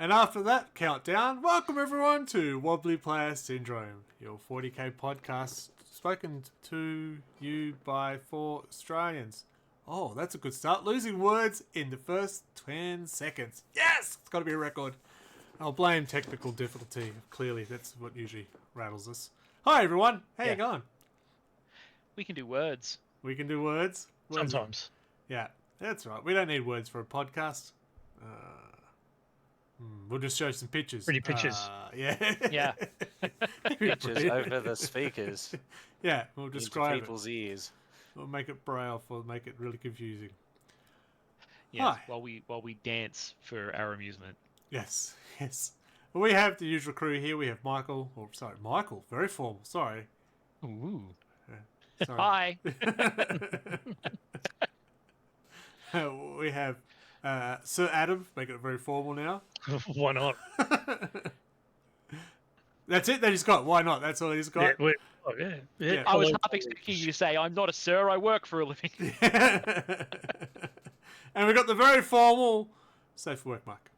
And after that countdown, welcome everyone to Wobbly Player Syndrome, your 40k podcast spoken to you by 4 Australians. Oh, that's a good start. Losing words in the first 10 seconds. Yes! It's got to be a record. I'll blame technical difficulty. Clearly, that's what usually rattles us. Hi everyone, how you going? We can do words. We can do words? Sometimes. Yeah, that's right. We don't need words for a podcast. We'll just show some pictures. Pretty pictures. Yeah. Yeah. Pictures over the speakers. Yeah, we'll describe into people's ears. We'll make it braille. We'll make it really confusing. Yes, Hi. while we dance for our amusement. Yes, yes. Well, we have the usual crew here. We have Michael. Michael. Very formal. Sorry. Ooh. Sorry. Hi. We have Sir Adam. Making it very formal now. Why not? That's it that he's got. Why not? That's all he's got. Yeah. I was half expecting you to say, "I'm not a sir. I work for a living." And we got the very formal safe work, Mark.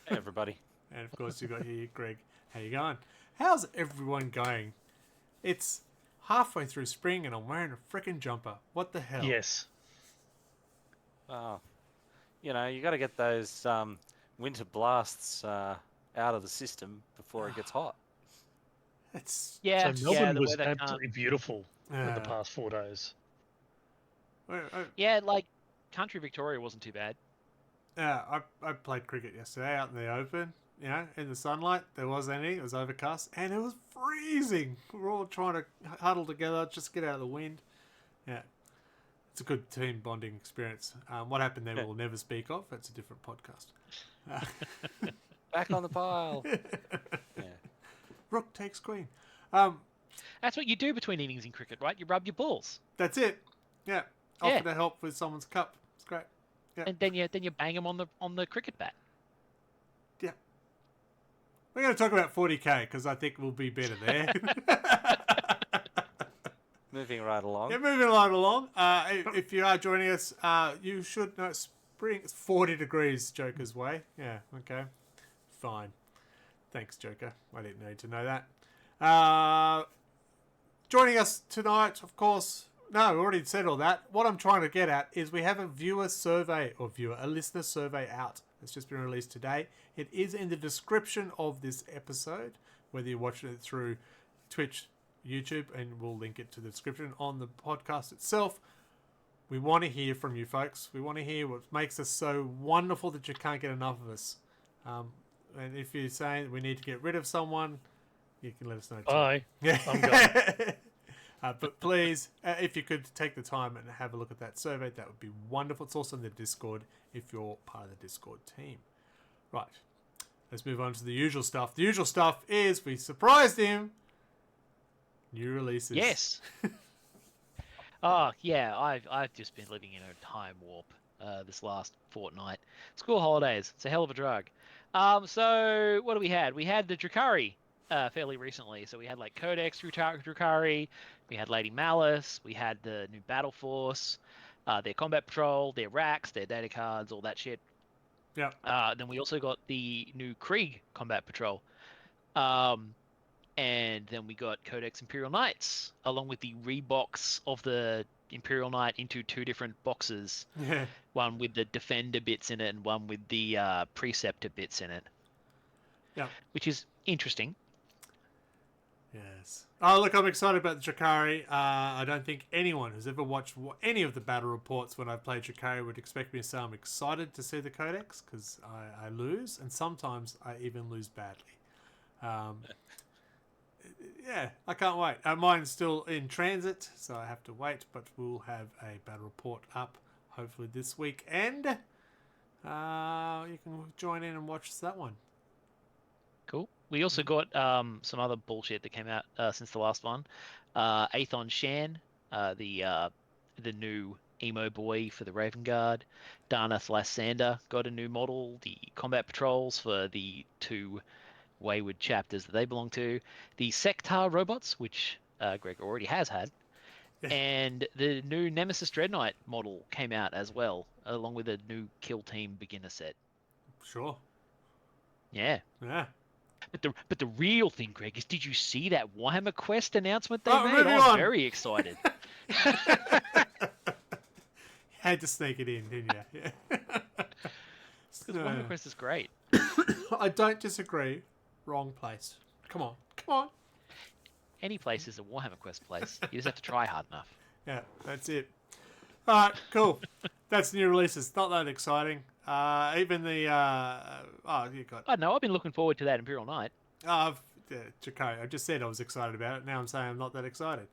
Hey, everybody. And of course, you got here, Greg. How you going? How's everyone going? It's halfway through spring, and I'm wearing a frickin' jumper. What the hell? Yes. You know, you got to get those winter blasts out of the system before it gets hot. It's Yeah, So Melbourne the was weather absolutely beautiful in the past 4 days. Yeah, like country Victoria wasn't too bad. I played cricket yesterday out in the open. You know, in the sunlight. There wasn't any. It was overcast, and it was freezing. We were all trying to huddle together, just get out of the wind. Yeah, it's a good team bonding experience. What happened there, we'll never speak of. That's a different podcast. Back on the pile. Yeah. Rook takes queen. That's what you do between innings in cricket, right? You rub your balls, That's it. Yeah. Offer to help with someone's cup. It's great. Yeah. and then you bang them on the cricket bat. Yeah. We're going to talk about 40k because I think we'll be better there. Moving right along. Yeah, moving right along. If you are joining us, you should know spring. It's 40 degrees, Joker's way. Yeah, okay. Fine. Thanks, Joker. I didn't need to know that. Joining us tonight, of course. No, we already said all that. What I'm trying to get at is we have a a listener survey out. It's just been released today. It is in the description of this episode, whether you're watching it through Twitch, YouTube, and we'll link it to the description on the podcast itself. We want to hear from you folks. We want to hear what makes us so wonderful that you can't get enough of us. And if you're saying we need to get rid of someone, you can let us know too. Bye. Yeah. I'm going. But please, if you could take the time and have a look at that survey, that would be wonderful. It's also in the Discord if you're part of the Discord team. Right. Let's move on to the usual stuff. The usual stuff is we surprised him. New releases. Yes. Oh yeah, I've just been living in a time warp this last fortnight. School holidays. It's a hell of a drug. So what do we had? We had the Drukhari fairly recently. So we had like Codex Drukhari, we had Lady Malice, we had the new Battle Force, their Combat Patrol, their racks, their data cards, all that shit. Yeah. Then we also got the new Krieg Combat Patrol. And then we got Codex Imperial Knights, along with the rebox of the Imperial Knight into 2 different boxes. Yeah. One with the Defender bits in it and one with the Preceptor bits in it. Yeah. Which is interesting. Yes. Oh, look, I'm excited about the Drukhari. I don't think anyone who's ever watched any of the battle reports when I've played Drukhari would expect me to say I'm excited to see the Codex, because I lose, and sometimes I even lose badly. Yeah, I can't wait. Mine's still in transit, so I have to wait, but we'll have a battle report up hopefully this week, and you can join in and watch that one. Cool. We also got some other bullshit that came out since the last one. Aethon Shan, the new emo boy for the Raven Guard. Darnath Lysander got a new model. The Combat Patrols for the 2 Wayward chapters that they belong to. The Sectar robots, which Greg already has had. And the new Nemesis Dreadnought model came out as well, along with a new Kill Team beginner set. Sure. Yeah. Yeah. But the real thing, Greg, is did you see that Warhammer Quest announcement they Oh, made? moving I'm on. very excited. Had to sneak it in, didn't you? Yeah. Because Warhammer Quest is great. I don't disagree. Wrong place. Come on. Come on. Any place is a Warhammer Quest place. You just have to try hard enough. Yeah, that's it. All right, cool. That's new releases. Not that exciting. Even the you got. I don't know. I've been looking forward to that Imperial Knight. Chakari. I just said I was excited about it. Now I'm saying I'm not that excited.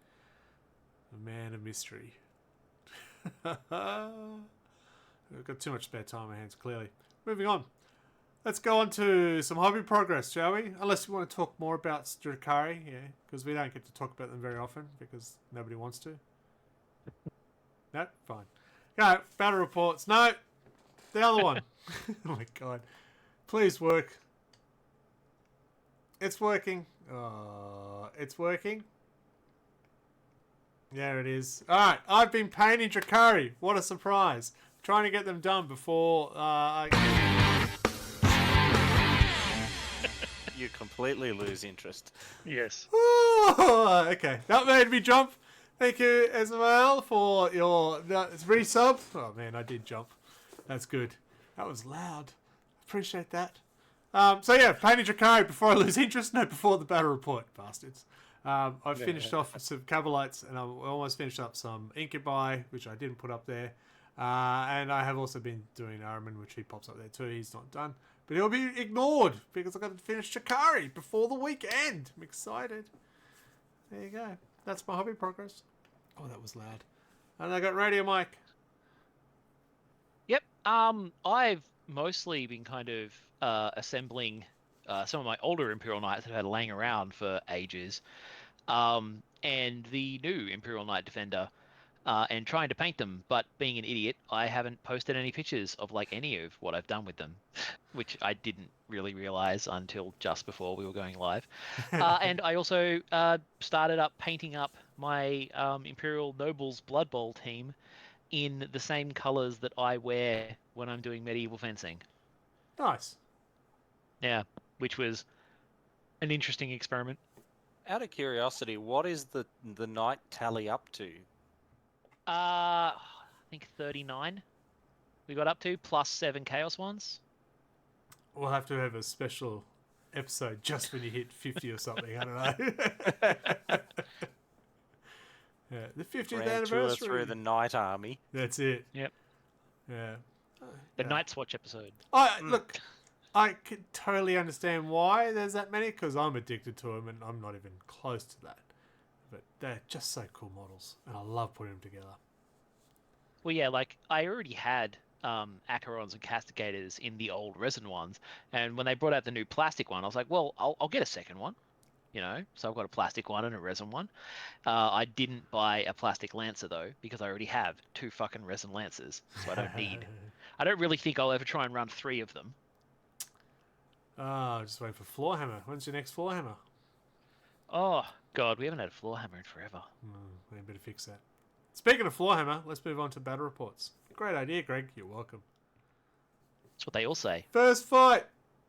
A man of mystery. We've got too much spare time on our hands, clearly. Moving on. Let's go on to some hobby progress, shall we? Unless you want to talk more about Drakari, yeah, because we don't get to talk about them very often because nobody wants to. No? Fine. No, battle reports. No! The other one. Oh my god. Please work. It's working. Oh, it's working. There it is. Alright, I've been painting Drakari. What a surprise. Trying to get them done before You completely lose interest. Yes. Ooh, okay, that made me jump. Thank you as well for your resub. Oh man, I did jump. That's good. That was loud. Appreciate that. So yeah, painting Drakari before I lose interest. No, before the battle report, bastards. I finished off some Cabalites and I almost finished up some Incubi, which I didn't put up there. And I have also been doing Araman, which he pops up there too. He's not done. But he'll be ignored because I've got to finish Drakari before the weekend. I'm excited. There you go. That's my hobby progress. Oh, that was loud. And I got radio mic. Yep. I've mostly been kind of assembling some of my older Imperial Knights that I've had laying around for ages, and the new Imperial Knight Defender, and trying to paint them. But being an idiot, I haven't posted any pictures of like any of what I've done with them, which I didn't really realize until just before we were going live. And I also started up painting up my Imperial Nobles Blood Bowl team in the same colors that I wear when I'm doing medieval fencing. Nice. Yeah, which was an interesting experiment. Out of curiosity, what is the knight tally up to? I think 39 we got up to, plus 7 Chaos ones. We'll have to have a special episode just when you hit 50 or something. I don't know. Yeah, the 50th Grand anniversary. tour through the knight army. That's it. Yep. Yeah. The Night's Watch episode. Look, I could totally understand why there's that many because I'm addicted to them and I'm not even close to that. But they're just so cool models and I love putting them together. Well, yeah, like I already had Acherons and Castigators in the old resin ones, and when they brought out the new plastic one, I was like, well, I'll get a second one, you know. So I've got a plastic one and a resin one. I didn't buy a plastic Lancer though because I already have 2 fucking resin Lancers, so I don't need. I don't really think I'll ever try and run 3 of them. Just waiting for floor hammer. When's your next floor hammer? Oh God, we haven't had a floor hammer in forever. We better fix that. Speaking of floor hammer, let's move on to battle reports. Great idea, Greg. You're welcome. That's what they all say. First fight.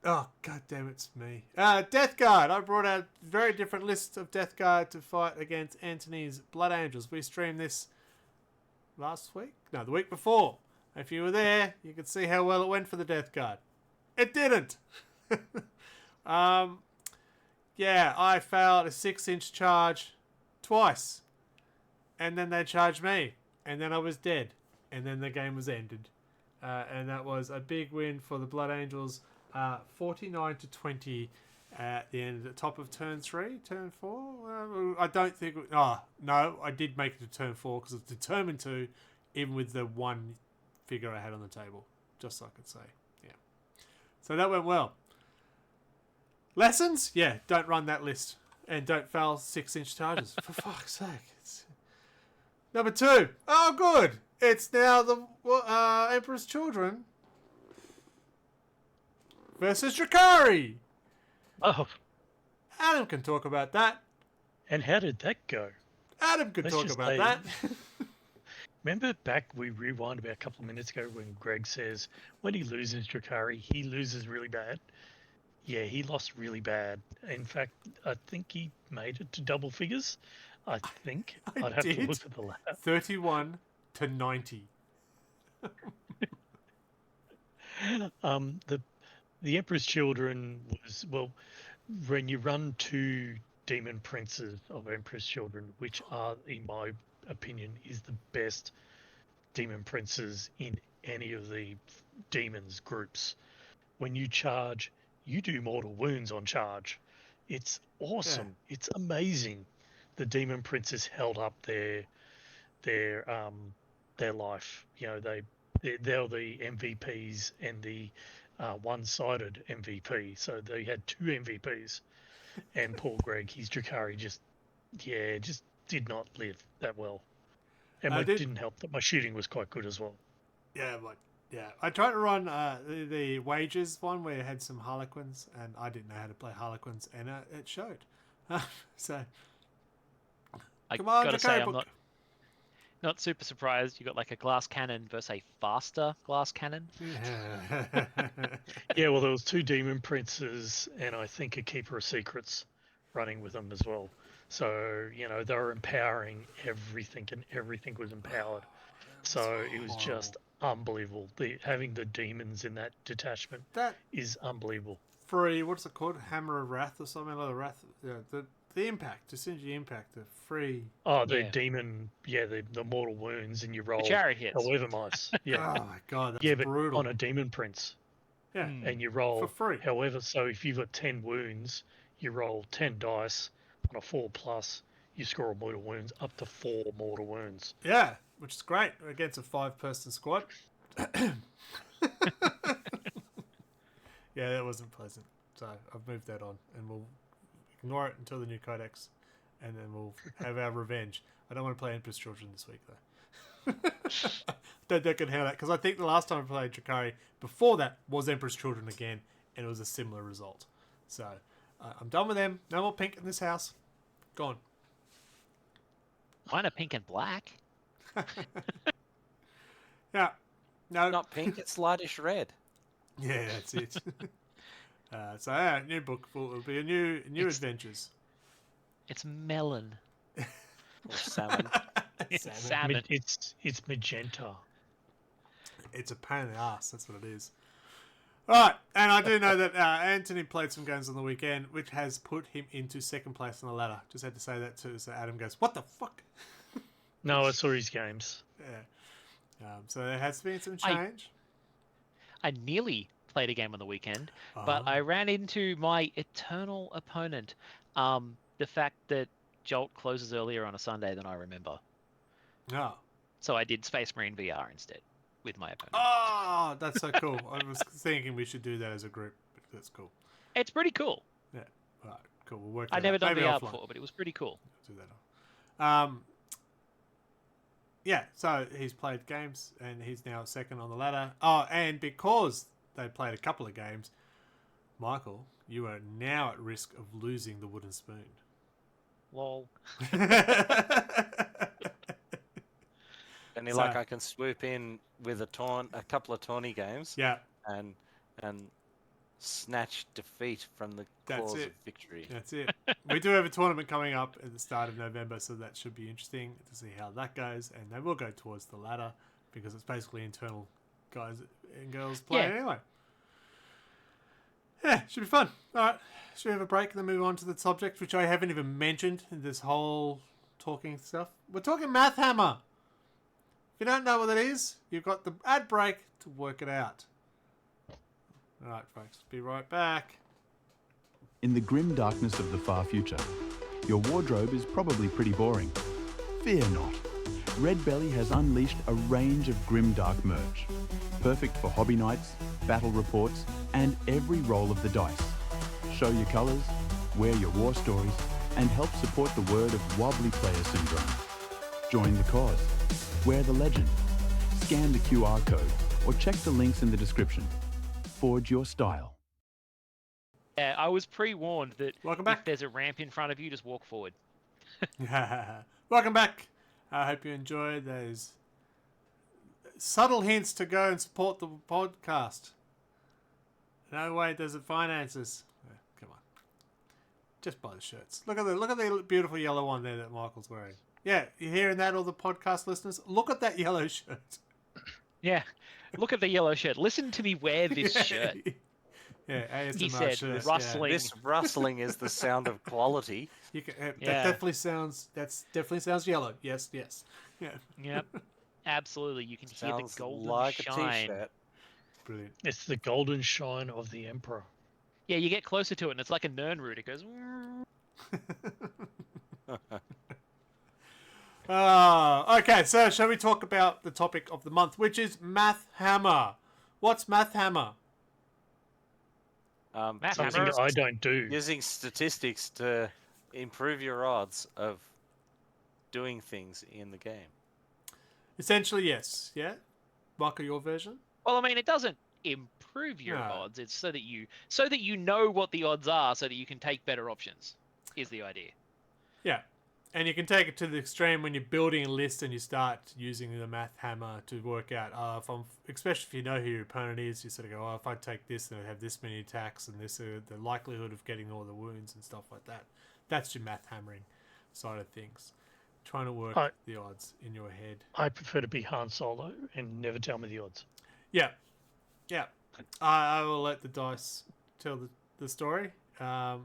Oh, god damn, it's me. Death Guard. I brought out a very different list of Death Guard to fight against Anthony's Blood Angels. We streamed this last week? No, the week before. If you were there, you could see how well it went for the Death Guard. It didn't. Yeah, I failed a 6-inch charge twice. And then they charged me. And then I was dead. And then the game was ended. And that was a big win for the Blood Angels. 49-20 at the end, at the top of turn 3, turn 4. I don't think. Oh no, I did make it to turn 4 because I was determined to, even with the one figure I had on the table, just so I could say, yeah. So that went well. Lessons, yeah, don't run that list and don't fail 6-inch charges for fuck's sake. Number 2. Oh, good. It's now the Emperor's Children versus Drakari. Oh, Adam can talk about that. and how did that go? Adam can Let's talk just about say- that. Remember back, we rewind about a couple of minutes ago when Greg says when he loses Drakari, he loses really bad. Yeah, he lost really bad. In fact, I think he made it to double figures. I think I I'd have to did. look at the ladder. 31 to 90. The Emperor's Children was, well, when you run two demon princes of Emperor's Children, which are, in my opinion, is the best demon princes in any of the demons groups. When you charge, you do mortal wounds on charge. It's awesome. It's amazing. The demon princes held up their life. You know, they're the MVPs and the one-sided MVP. So they had two MVPs, and Paul Gregg, his Drakari, just did not live that well. And it didn't help that my shooting was quite good as well. Yeah, I tried to run the wages one where it had some Harlequins, and I didn't know how to play Harlequins, and it showed. So, come on, gotta say, I'm book. not super surprised. You got like a glass cannon versus a faster glass cannon. Yeah. Yeah, well, there was two demon princes, and I think a keeper of secrets running with them as well. So they were empowering everything, and everything was empowered. So it was just unbelievable. Having the demons in that detachment is unbelievable. Free, what's it called? Hammer of Wrath or something like the Wrath. The impact, the synergy impact, the free. Oh, the demon, the mortal wounds, and you roll the chariot hits. however much. Yeah. Oh my god, that's brutal. But on a demon prince. Yeah. And you roll for free. However, so if you've got 10 wounds, you roll 10 dice on a 4+. You score a mortal wounds up to 4 mortal wounds. Yeah, which is great against a 5-person squad. Yeah, that wasn't pleasant. So I've moved that on, and we'll ignore it until the new codex, and then we'll have our revenge. I don't want to play Emperor's Children this week, though. Don't think I can handle that, because I think the last time I played Drakari before that was Emperor's Children again, and it was a similar result. So I'm done with them. No more pink in this house. Gone. Mine are pink and black. Yeah. No. Not pink, it's lightish red. Yeah, that's it. So new book. It'll be a new adventures. It's melon. Or salmon. Salmon. It's magenta. It's a pain in the ass. That's what it is. All right, and I do know that Anthony played some games on the weekend, which has put him into second place on the ladder. Just had to say that too. So Adam goes, "What the fuck?" No, I saw his games. Yeah. So there has been some change. I nearly played a game on the weekend, but I ran into my eternal opponent. The fact that Jolt closes earlier on a Sunday than I remember. Oh. So I did Space Marine VR instead with my opponent. Oh, that's so cool. I was thinking we should do that as a group. But that's cool. It's pretty cool. Yeah. All right. Cool. We'll work. I'd never done Maybe VR offline. before, but it was pretty cool. Do that. Yeah. So he's played games, and he's now second on the ladder. Oh, and because they played a couple of games, Michael, you are now at risk of losing the wooden spoon. Lol. And I can swoop in with a couple of tawny games. Yeah. And snatch defeat from the claws of victory. That's it. We do have a tournament coming up at the start of November, so that should be interesting to see how that goes. And they will go towards the ladder because it's basically internal guys and girls playing anyway. Yeah, should be fun. All right, should we have a break and then move on to the subject, which I haven't even mentioned in this whole talking stuff? We're talking Math Hammer. If you don't know what that is, you've got the ad break to work it out. All right, folks, be right back. In the grim darkness of the far future, your wardrobe is probably pretty boring. Fear not. Red Belly has unleashed a range of grimdark merch, perfect for hobby nights, battle reports, and every roll of the dice. Show your colours, wear your war stories, and help support the word of Wobbly Player Syndrome. Join the cause. Wear the legend. Scan the QR code or check the links in the description. Forge your style. Yeah, I was pre-warned that Welcome back. if there's a ramp in front of you, just walk forward. Welcome back. I hope you enjoyed those subtle hints to go and support the podcast. No way does it finance us. Just buy the shirts. Look at the beautiful yellow one there that Michael's wearing. Yeah, you hearing that, all the podcast listeners? Look at that yellow shirt. Yeah. Look at the yellow shirt. Listen to me wear this shirt. Yeah, ASMR He said, shirt. rustling. This rustling is the sound of quality. You can, Yeah. that definitely sounds yellow. Yes. Yeah. Yep. Absolutely. You can hear the Sounds golden like shine. a t-shirt. Brilliant. It's the golden shine of the Emperor. Yeah, you get closer to it and it's like a Nernroot. It goes. Okay, so shall we talk about the topic of the month, which is Math Hammer? What's Math Hammer? Math Something Hammer. I don't do. Using statistics to improve your odds of doing things in the game. Essentially, yes. Yeah? Michael, your version? Well, I mean, it doesn't improve your No. odds. It's so that you know what the odds are, so that you can take better options. Is the idea? Yeah. And you can take it to the extreme when you're building a list and you start using the Math Hammer to work out, especially if you know who your opponent is, you sort of go, if I take this, then I have this many attacks and this, the likelihood of getting all the wounds and stuff like that. That's your math hammering side of things. Trying to work the odds in your head. I prefer to be Han Solo and never tell me the odds. Yeah. I will let the dice tell the story. So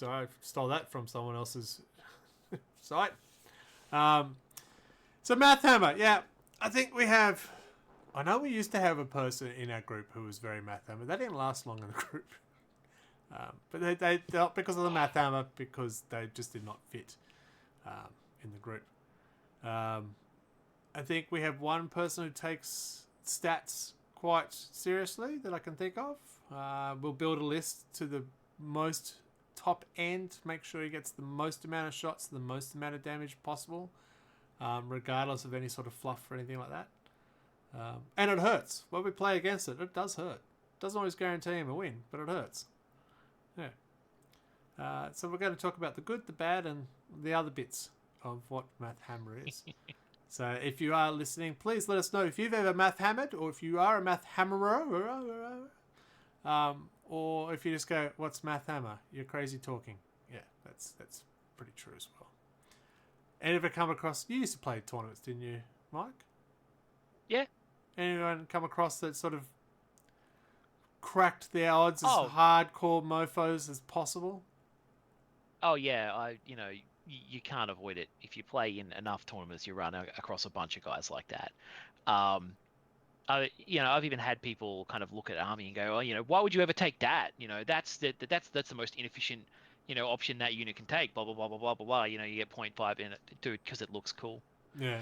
I stole that from someone else's site. So Math Hammer, yeah. I think I know we used to have a person in our group who was very Math Hammer. They didn't last long in the group. But they not because of the Math Hammer, because they just did not fit in the group. I think we have one person who takes stats quite seriously that I can think of. We'll build a list to the most top end, make sure he gets the most amount of shots, the most amount of damage possible, regardless of any sort of fluff or anything like that. And it hurts. When we play against it, it does hurt. Doesn't always guarantee him a win, but it hurts. Yeah. So we're going to talk about the good, the bad, and the other bits of what Math Hammer is. So if you are listening, please let us know if you've ever math hammered, or if you are a math hammerer, or if you just go, "What's Math Hammer? You're crazy talking." Yeah, that's pretty true as well. And ever come across? You used to play tournaments, didn't you, Mike? Yeah. Anyone come across that sort of cracked their odds as Oh. hardcore mofos as possible? Oh yeah, you can't avoid it if you play in enough tournaments. You run across a bunch of guys like that. I've even had people kind of look at Army and go, "Oh, why would you ever take that? That's the most inefficient, option that unit can take." Blah blah blah blah blah blah blah. You get 0.5 in it, dude, because it looks cool. Yeah.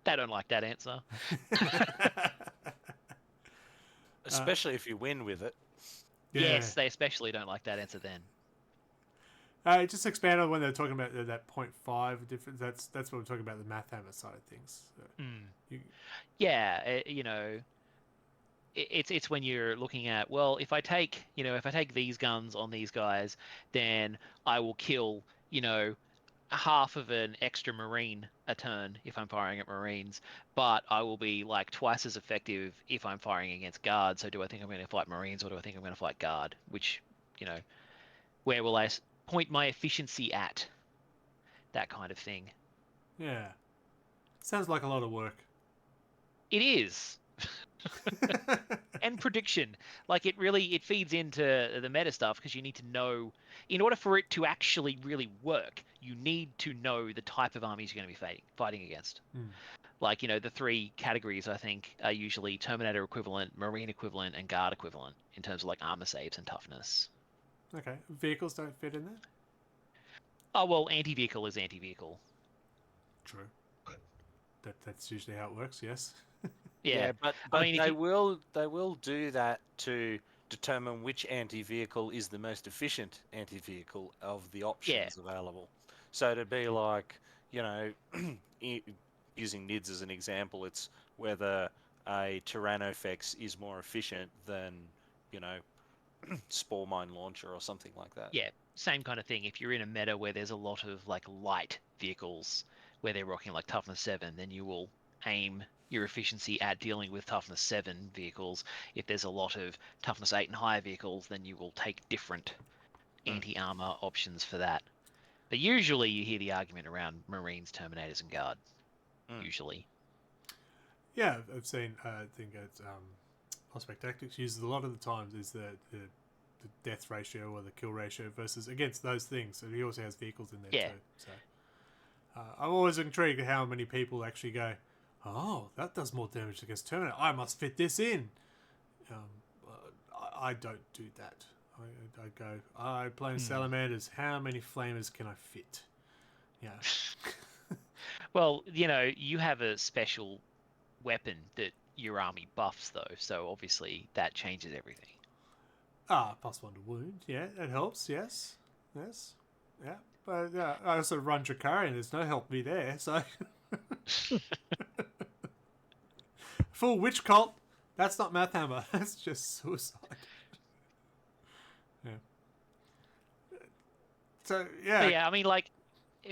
They don't like that answer. Especially if you win with it. Yeah. Yes, they especially don't like that answer then. Just expand on when they're talking about that 0.5 difference. That's what we're talking about, the Math Hammer side of things. So Yeah, it's when you're looking at, well, if I take these guns on these guys, then I will kill half of an extra Marine a turn if I'm firing at Marines, but I will be like twice as effective if I'm firing against Guard. So do I think I'm going to fight Marines, or do I think I'm going to fight Guard? Which, where will I point my efficiency at? That kind of thing. Yeah. Sounds like a lot of work. It is. And prediction. Like, it feeds into the meta stuff, because you need to know, in order for it to actually really work, you need to know the type of armies you're going to be fighting against. Like, the three categories, I think, are usually Terminator equivalent, Marine equivalent, and Guard equivalent in terms of like armor saves and toughness. Okay. Vehicles don't fit in there? Oh, well, anti-vehicle is anti-vehicle. True. That's usually how it works, yes. Yeah, but I mean, they will do that to determine which anti-vehicle is the most efficient anti-vehicle of the options available. So to be like, using NIDS as an example, it's whether a Tyrannofex is more efficient than, Spore Mine Launcher or something like that. Yeah, same kind of thing. If you're in a meta where there's a lot of like light vehicles where they're rocking like toughness 7, then you will aim your efficiency at dealing with toughness 7 vehicles. If there's a lot of toughness 8 and higher vehicles, then you will take different anti-armor options for that. But usually you hear the argument around Marines, Terminators, and Guard. Usually. Yeah, I've seen. I think it's Prospect Tactics uses a lot of the times is the death ratio or the kill ratio versus against those things. And he also has vehicles in there too. So I'm always intrigued at how many people actually go, "Oh, that does more damage against Terminator. I must fit this in." I don't do that. I go, I play in Salamanders. How many flamers can I fit? Yeah. Well, you have a special weapon that your army buffs, though, so obviously that changes everything. +1 to wound. Yeah, that helps. Yes. Yeah. But I also run Drakarian. There's no help me there, so... Full witch cult. That's not Math Hammer. That's just suicide. Yeah. So, yeah. But yeah, I mean, like,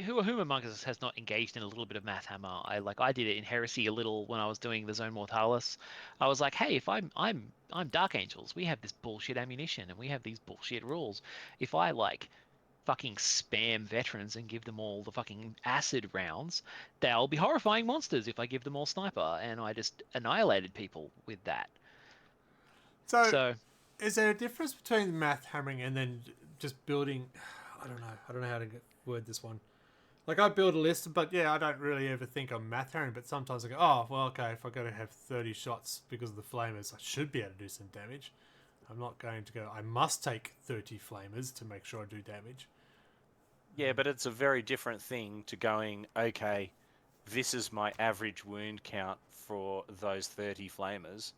who among us has not engaged in a little bit of Math Hammer? I did it in Heresy a little when I was doing the Zone Mortalis. I was like, hey, if I'm Dark Angels, we have this bullshit ammunition and we have these bullshit rules. If I fucking spam veterans and give them all the fucking acid rounds, they'll be horrifying monsters if I give them all sniper, and I just annihilated people with that. So is there a difference between math hammering and then just building? I don't know how to word this one. Like, I build a list, but yeah, I don't really ever think I'm math hammering, but sometimes I go, oh, well, okay, if I got to have 30 shots because of the flamers, I should be able to do some damage. I'm not going to go, I must take 30 flamers to make sure I do damage. Yeah, but it's a very different thing to going, okay, this is my average wound count for those 30 flamers,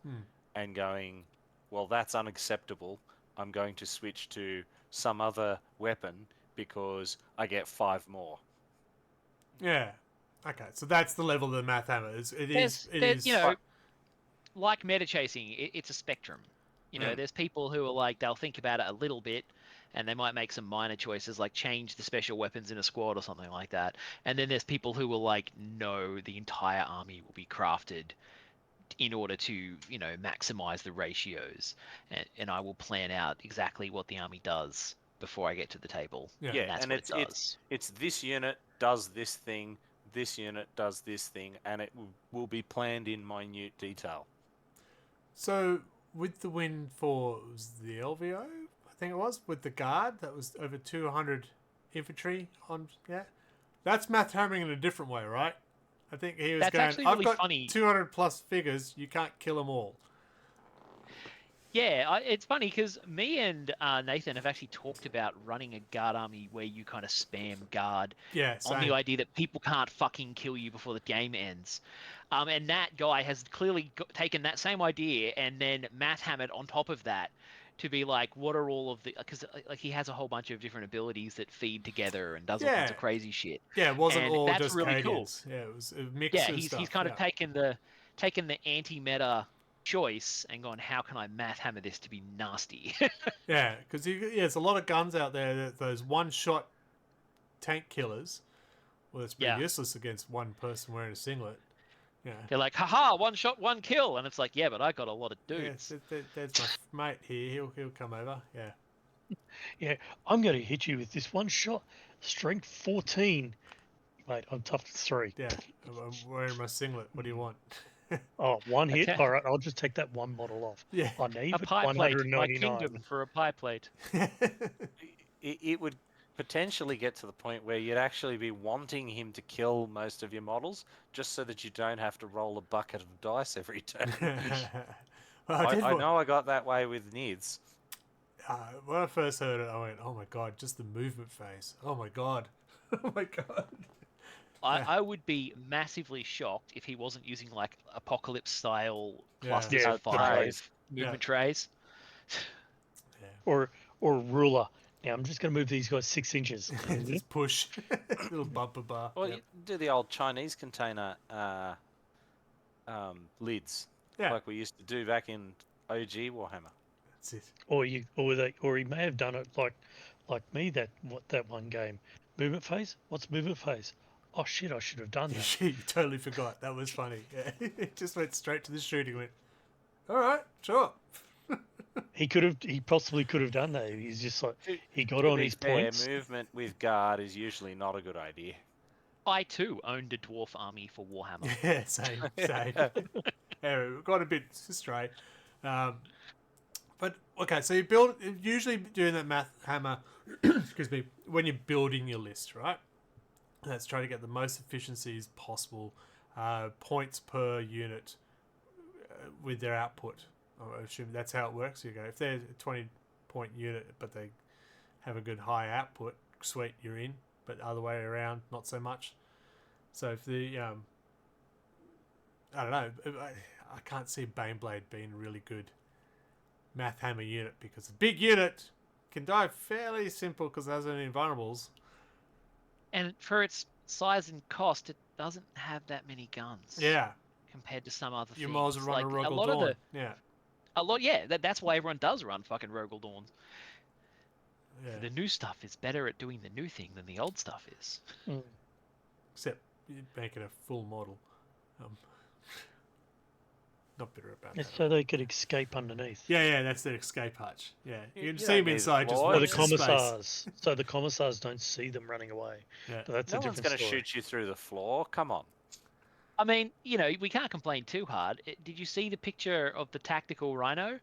and going, well, that's unacceptable. I'm going to switch to some other weapon because I get 5 more. Yeah. Okay, so that's the level of the math hammer. It is. Like meta chasing, it's a spectrum. There's people who are like, they'll think about it a little bit, and they might make some minor choices, like change the special weapons in a squad or something like that. And then there's people who will like, no, the entire army will be crafted in order to, maximize the ratios, and I will plan out exactly what the army does before I get to the table. Yeah, and that's what it does. It's this unit does this thing, this unit does this thing, and it will be planned in minute detail. So with the win for the LVO, I think it was, with the guard, that was over 200 infantry on, that's math hammering in a different way, right? I think he was That's going, really I've got funny. 200 plus figures, you can't kill them all. Yeah, it's funny because me and Nathan have actually talked about running a guard army where you kind of spam guard on the idea that people can't fucking kill you before the game ends. And that guy has clearly taken that same idea and then math hammered on top of that to be like, what are all of the... Because he has a whole bunch of different abilities that feed together and does all kinds of crazy shit. Yeah, it wasn't and all that's just really Cadians. Cool. Yeah, it was a mix of stuff. He's kind of taken the anti-meta choice and gone, how can I math hammer this to be nasty? Yeah, because there's a lot of guns out there, those one-shot tank killers. Well, it's pretty useless against one person wearing a singlet. Yeah. They're like, haha, one shot, one kill. And it's like, yeah, but I got a lot of dudes. Yeah, there's my mate here. He'll come over. Yeah. Yeah, I'm going to hit you with this one shot. Strength 14. Mate, I'm tough to 3. Yeah, I'm wearing my singlet. What do you want? Oh, one hit? All right, I'll just take that one model off. Yeah. I need a pie plate. My 199. kingdom for a pie plate. It would potentially get to the point where you'd actually be wanting him to kill most of your models just so that you don't have to roll a bucket of dice every turn. I know I got that way with Nids. When I first heard it, I went, oh my god, just the movement phase. Oh my god. Oh my god. I would be massively shocked if he wasn't using like apocalypse style clusters Yeah, of 5 movement trays. Yeah. Or ruler. Now I'm just going to move these guys 6 inches. Just push. Little bumper bar. Well, you do the old Chinese container lids, like we used to do back in OG Warhammer. That's it. Or he may have done it like me that one game. Movement phase? What's movement phase? Oh shit! I should have done that. You totally forgot. That was funny. Yeah, it just went straight to the shooting. Went, all right, sure. He possibly could have done that. He's just like he got To on be his fair, points. movement with guard is usually not a good idea. I too owned a dwarf army for Warhammer. Yeah, same. Yeah, we got a bit astray. But okay, so you usually doing that math hammer, excuse me, when you're building your list, right? That's trying to get the most efficiencies possible, points per unit with their output. I assume that's how it works. You go, if they're a 20-point unit, but they have a good high output, sweet, you're in. But other way around, not so much. So if the I don't know, I can't see Baneblade being a really good math hammer unit, because a big unit can die fairly simple because it has any invulnerables. And for its size and cost, it doesn't have that many guns. Yeah, Compared to some other you things. might as well run Like, a a Rogel lot of Dawn. Yeah, that's why everyone does run fucking Rogel Dawns. yeah. The new stuff is better at doing the new thing than the old stuff is. Mm. Except you make it a full model. Not bitter about that. So they could escape underneath. Yeah, that's the escape hatch. Yeah, you You can see don't them need inside. Just floors. Or watch the the space. commissars. So the commissars don't see them running away. Yeah. But that's No a one's different going to story. shoot you through the floor. Come on. I mean, we can't complain too hard. Did you see the picture of the tactical rhino?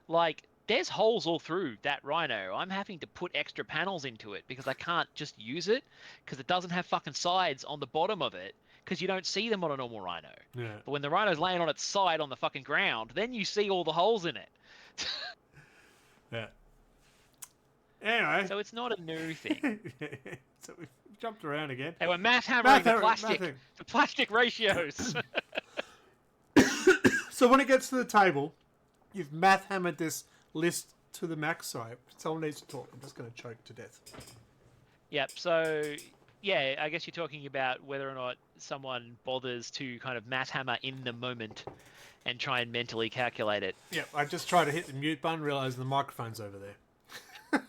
Like, there's holes all through that rhino. I'm having to put extra panels into it because I can't just use it because it doesn't have fucking sides on the bottom of it, because you don't see them on a normal rhino. Yeah. But when the rhino's laying on its side on the fucking ground, then you see all the holes in it. Yeah. Anyway. So it's not a new thing. So we've jumped around again. They were math hammering the Mathing. plastic ratios. So when it gets to the table, you've math hammered this list to the max. Sorry, someone needs to talk. I'm just going to choke to death. Yep. So, yeah, I guess you're talking about whether or not someone bothers to kind of math hammer in the moment and try and mentally calculate it. Yeah, I just tried to hit the mute button, realising the microphone's over there.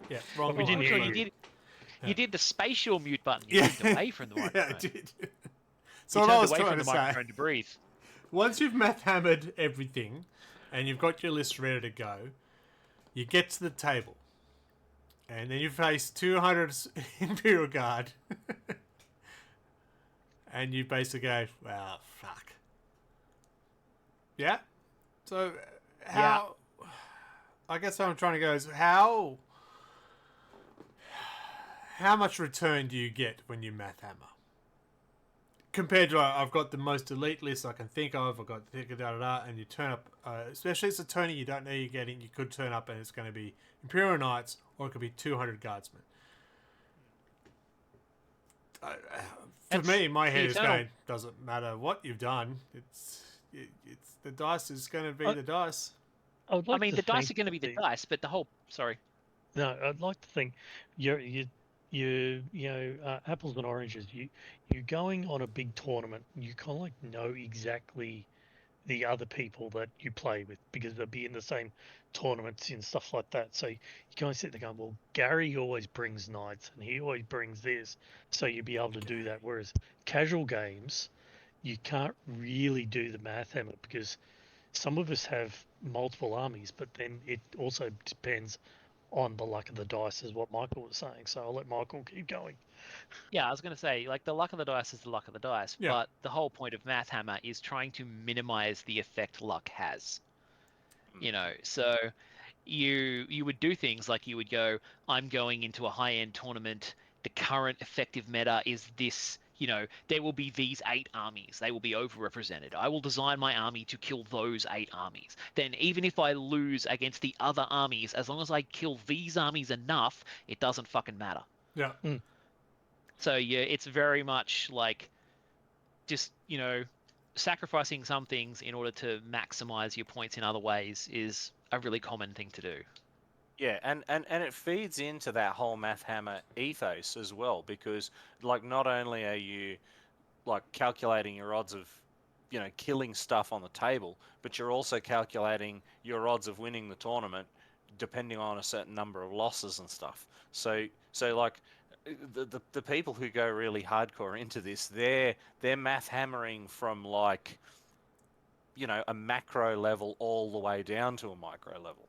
Yeah, wrong. We didn't hear microphone. you. You did the spatial mute button. You moved away from the microphone. Yeah, I did. So You what I turned was away trying from to the say, microphone to breathe. once you've math hammered everything and you've got your list ready to go, you get to the table. And then you face 200 Imperial Guard. And you basically go, well, fuck. Yeah? So, how... I guess what I'm trying to go is, how much return do you get when you math hammer? Compared to, I've got the most elite list I can think of, I've got da-da-da-da, and you turn up, especially if it's a tourney you don't know you're getting, you could turn up and it's going to be Imperial Knights, or it could be 200 Guardsmen. To me, my head is going, doesn't matter what you've done, it's the dice is going to be the dice. I mean, the dice are going to be the dice, but the whole... Sorry. No, I'd like to think you're apples and oranges. You're going on a big tournament. You kind of like know exactly the other people that you play with because they'll be in the same tournaments and stuff like that. So you kind of sit there going, well, Gary always brings knights and he always brings this, so you'll be able to do that. Whereas casual games, you can't really do the math hammer because some of us have multiple armies, but then it also depends on the luck of the dice, is what Michael was saying. So I'll let Michael keep going. Yeah, I was going to say, like, the luck of the dice is the luck of the dice, Yeah. but the whole point of Math Hammer is trying to minimize the effect luck has. So you would do things like you would go, I'm going into a high-end tournament, the current effective meta is this, there will be these 8 armies. They will be overrepresented. I will design my army to kill those 8 armies. Then even if I lose against the other armies, as long as I kill these armies enough, it doesn't fucking matter. Yeah. So yeah, it's very much like just, sacrificing some things in order to maximize your points in other ways is a really common thing to do. Yeah, and it feeds into that whole Math Hammer ethos as well, because like not only are you like calculating your odds of killing stuff on the table, but you're also calculating your odds of winning the tournament depending on a certain number of losses and stuff. So like the people who go really hardcore into this, they're math hammering from like a macro level all the way down to a micro level.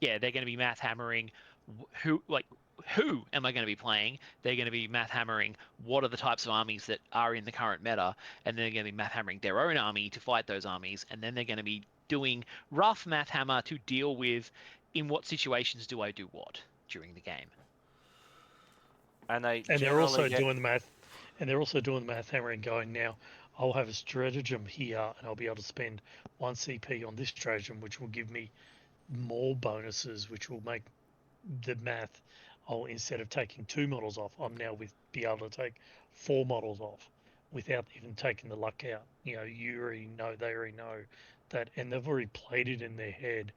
Yeah, they're going to be math hammering who am I going to be playing? They're going to be math hammering what are the types of armies that are in the current meta, and then they're going to be math hammering their own army to fight those armies, and then they're going to be doing rough math hammer to deal with in what situations do I do what during the game. And they're also doing the math, and they're also doing the math hammering, going, now I'll have a stratagem here, and I'll be able to spend 1 CP on this stratagem, which will give me more bonuses, which will make the math. Instead of taking 2 models off, I'm now be able to take 4 models off without even taking the luck out. You already know, they already know that, and they've already played it in their head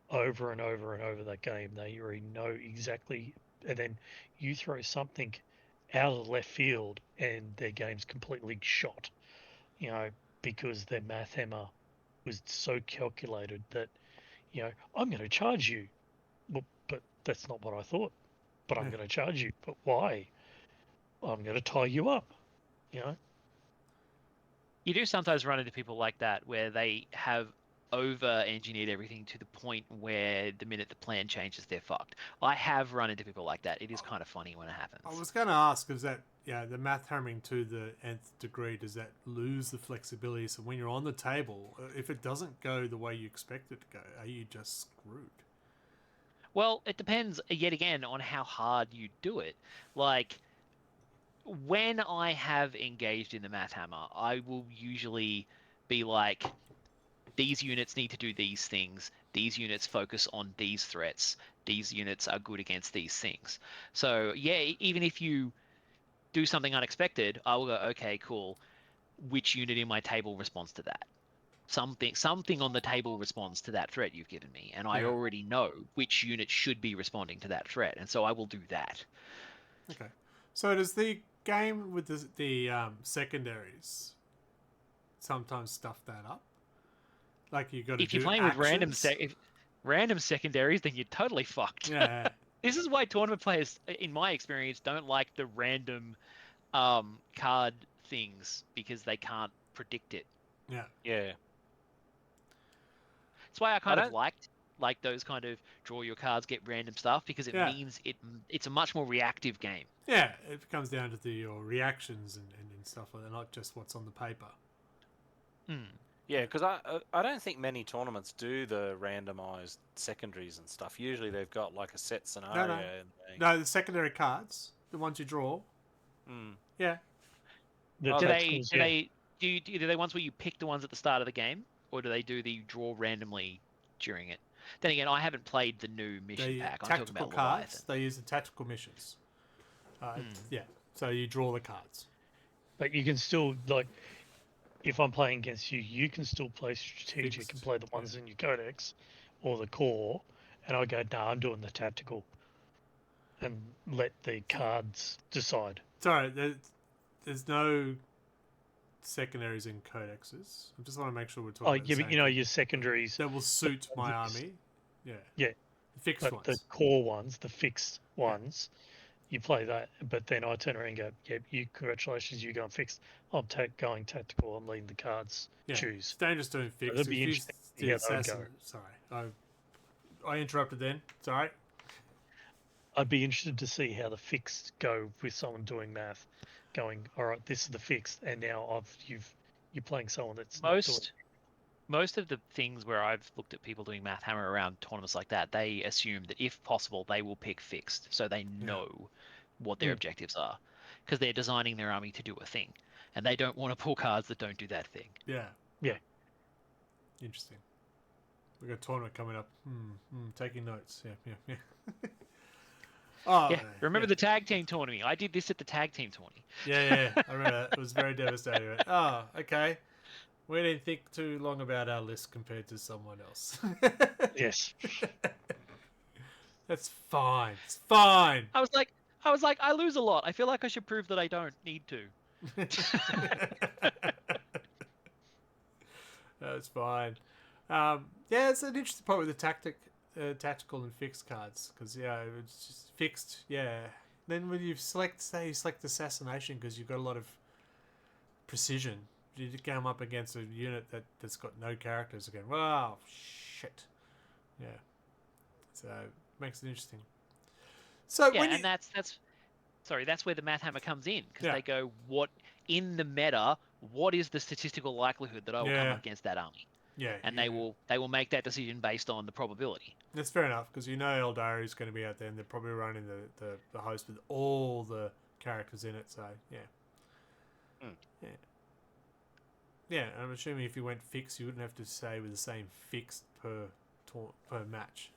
over and over and over that game. They already know exactly, and then you throw something out of left field and their game's completely shot, because their math hammer was so calculated that, I'm going to charge you. Well, but that's not what I thought. But I'm going to charge you. But why? I'm going to tie you up. You do sometimes run into people like that where they have over-engineered everything to the point where the minute the plan changes, they're fucked. I have run into people like that. It is kind of funny when it happens. I was going to ask, is that the math hammering to the nth degree, does that lose the flexibility? So when you're on the table, if it doesn't go the way you expect it to go, are you just screwed? Well, it depends, yet again, on how hard you do it. Like, when I have engaged in the math hammer, I will usually be like, these units need to do these things. These units focus on these threats. These units are good against these things. So, yeah, even if you do something unexpected, I will go, okay, cool. Which unit in my table responds to that? Something on the table responds to that threat you've given me, and I already know which unit should be responding to that threat, and so I will do that. Okay. So does the game with the secondaries sometimes stuff that up? Like you got to if you're do playing actions? with random secondaries, then you're totally fucked. Yeah. This is why tournament players, in my experience, don't like the random card things, because they can't predict it. Yeah. Yeah. That's why I kind of liked those kind of draw your cards, get random stuff, because it means it's a much more reactive game. Yeah, it comes down to your reactions and stuff like that, not just what's on the paper. Yeah, because I don't think many tournaments do the randomized secondaries and stuff. Usually they've got like a set scenario. No, the secondary cards, the ones you draw. Yeah. Do they ones where you pick the ones at the start of the game, or do they do the draw randomly during it? Then again, I haven't played the new mission pack. I'm talking about cards. Leviathan. They use the tactical missions. Yeah, so you draw the cards. But you can still, like, if I'm playing against you, you can still play strategic and play the ones in your codex or the core, and I go, nah, I'm doing the tactical, and let the cards decide. Sorry, there's no secondaries in codexes. I just want to make sure we're talking about but your secondaries that will suit my army. Yeah. Yeah. The fixed but ones. The core ones, the fixed ones, you play that, but then I turn around and go, yeah, congratulations, you going fixed. I'm going tactical. I'm leading the cards. Choose. It's dangerous doing fixed. It'd be interesting. Yeah, that would go. Sorry, I interrupted then. Sorry. I'd be interested to see how the fixed go with someone doing math, going, all right, this is the fixed, and now you're playing someone that's most of the things where I've looked at people doing math hammer around tournaments like that, they assume that if possible, they will pick fixed, so they know what their objectives are, because they're designing their army to do a thing, and they don't want to pull cards that don't do that thing. Yeah. Yeah. Interesting. We've got a tournament coming up. Taking notes. Yeah. Remember the tag team tournament? I did this at the tag team tournament. Yeah. I remember that. It was very devastating. Oh, okay. We didn't think too long about our list compared to someone else. Yes. That's fine. It's fine. I was like, I lose a lot. I feel like I should prove that I don't need to. That's fine. It's an interesting part with the tactical and fixed cards, because it's just fixed. Yeah. Then when you select assassination, because you've got a lot of precision, you come up against a unit that's got no characters again. Wow, shit. Yeah. So it makes it interesting. So Yeah, when and that's where the math hammer comes in, because Yeah. they go, what in the meta, what is the statistical likelihood that I will come Yeah. up against that army? yeah, And they will make that decision based on the probability. That's fair enough, because Eldari is going to be out there, and they're probably running the host with all the characters in it. So yeah, yeah, yeah. And I'm assuming if you went fixed, you wouldn't have to say with the same fixed per match.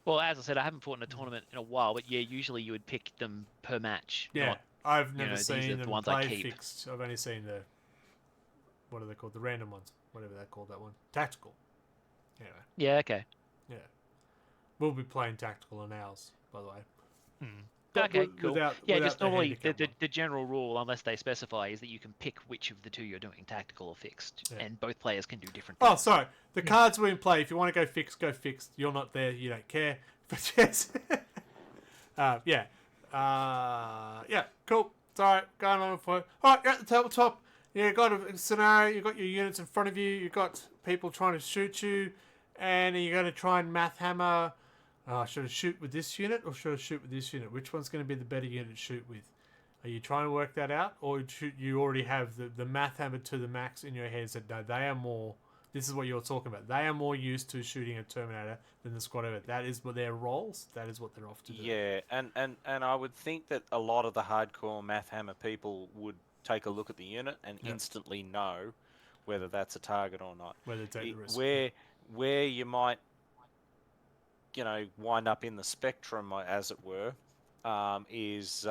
Well, as I said, I haven't fought in a tournament in a while, but yeah, usually you would pick them per match. Yeah, Not, I've never these are seen the them ones I play keep. fixed. I've only seen the what are they called? The random ones, whatever they call that one. Tactical. Anyway, Yeah, okay. yeah, we'll be playing tactical in ours, by the way. Okay, cool. Without Just the normally handicap one. the general rule, unless they specify, is that you can pick which of the two you're doing, tactical or fixed, Yeah. and both players can do different Oh, things. sorry. The cards we in play. If you want to go fixed, go fixed. You're not there. You don't care. But yes. Yeah. Yeah. Cool. It's all right. Going on for it. All right. You're at the tabletop. You got a scenario. You got your units in front of you. You got people trying to shoot you, and you're going to try and math hammer. Should I shoot with this unit or should I shoot with this unit? Which one's going to be the better unit to shoot with? Are you trying to work that out, or should you already have the math hammer to the max in your head? Said no, they are more. This is what you're talking about. They are more used to shooting a Terminator than the squad over. That is what their roles. That is what they're off to do. Yeah, and I would think that a lot of the hardcore math hammer people would take a look at the unit and instantly know whether that's a target or not. Whether to take the risk. Where you might, wind up in the spectrum, as it were, is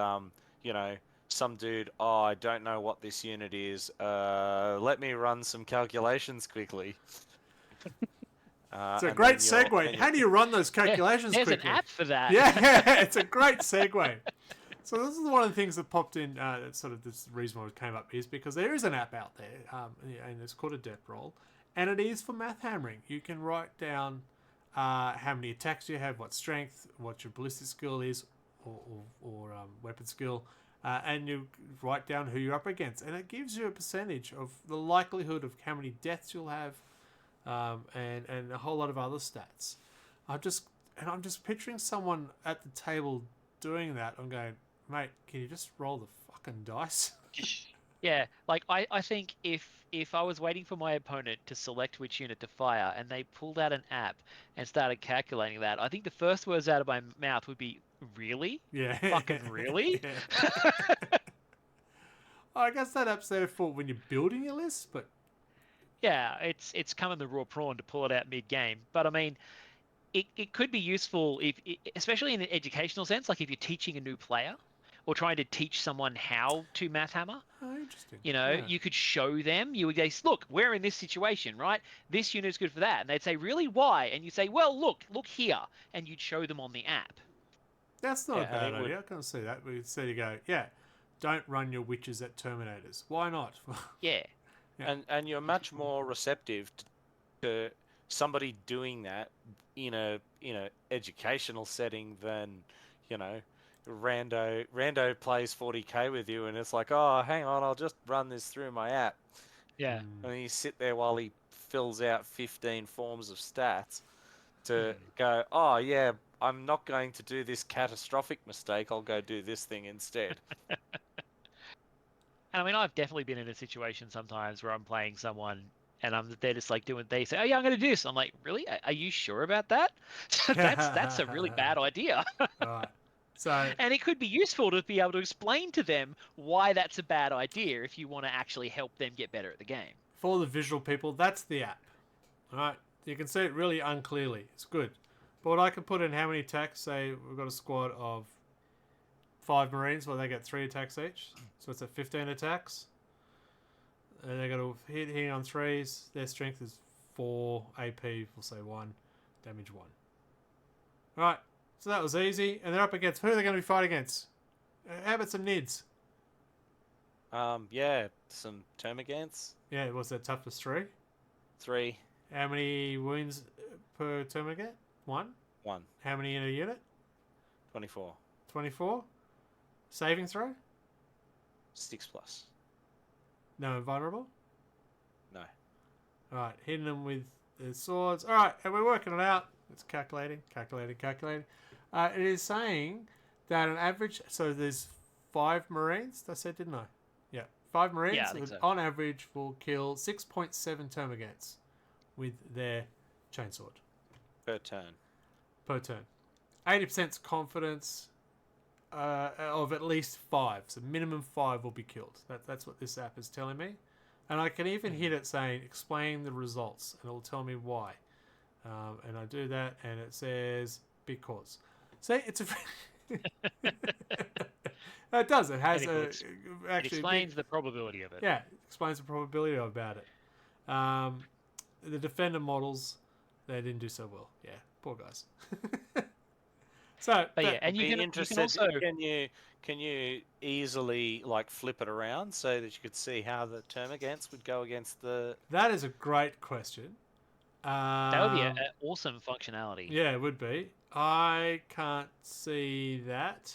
some dude, I don't know what this unit is. Let me run some calculations quickly. It's a great segue. How do you run those calculations There's quickly? an app for that. Yeah, it's a great segue. So this is one of the things that popped in. Sort of this reason why it came up is because there is an app out there, and it's called a depth roll, and it is for math hammering. You can write down how many attacks you have, what strength, what your ballistic skill is, or weapon skill, and you write down who you're up against, and it gives you a percentage of the likelihood of how many deaths you'll have, and a whole lot of other stats. I'm just picturing someone at the table doing that. I'm going, mate, can you just roll the fucking dice? Yeah, like I think if I was waiting for my opponent to select which unit to fire and they pulled out an app and started calculating that, I think the first words out of my mouth would be, really? Yeah. Fucking really? Yeah. I guess that app's there for when you're building your list, but Yeah, it's coming the raw prawn to pull it out mid-game. But I mean, it could be useful, especially in an educational sense, like if you're teaching a new player or trying to teach someone how to math hammer. oh, interesting. You could show them. You would say, look, we're in this situation, right? This unit's good for that. And they'd say, really, why? And you'd say, well, look here. And you'd show them on the app. That's not a Yeah, bad it would- idea. I can't see that. But instead you go, don't run your witches at Terminators. Why not? Yeah. Yeah. And you're much more receptive to somebody doing that in a educational setting than rando plays 40k with you and it's like, oh, hang on, I'll just run this through my app. Yeah. And then you sit there while he fills out 15 forms of stats to go, oh yeah, I'm not going to do this catastrophic mistake, I'll go do this thing instead. And I mean, I've definitely been in a situation sometimes where I'm playing someone and they're just like they say, oh yeah, I'm going to do this. I'm like, really? Are you sure about that? That's a really bad idea. Right. So And it could be useful to be able to explain to them why that's a bad idea if you want to actually help them get better at the game. for the visual people, that's the app. Alright. You can see it really unclearly. It's good. But I can put in how many attacks. Say we've got a squad of 5 Marines where they get 3 attacks each. So it's at 15 attacks. And they're going to hit on 3s. Their strength is 4, AP, we'll say 1, damage 1. Right, so that was easy. And they're up against, who are they going to be fighting against? How about some NIDs? Yeah, some termagants. Yeah, was that toughness 3? 3, How many wounds per termagant? 1. 1, How many in a unit? 24, 24. Saving throw? 6+. No invulnerable? All right, hitting them with the swords. All right, and we're working it out. It's calculating. It is saying that an average. So there's 5 Marines. I said, didn't I? Yeah, 5 Marines. Yeah, I think so. On average, will kill 6.7 termagants with their chainsword Per turn. per turn. 80% confidence of at least 5. So minimum 5 will be killed. That's what this app is telling me. And I can even hit it saying, explain the results, and it will tell me why. And I do that, and it says, because. See, it's a... it does. It has Technically, a... It Actually, explains the probability of it. yeah, it explains the probability about it. The defender models, they didn't do so well. Yeah, poor guys. So, But yeah, and Be you can interested. also Can you easily like flip it around so that you could see how the termagants would go against the? that is a great question. that would be an awesome functionality. Yeah, it would be. I can't see that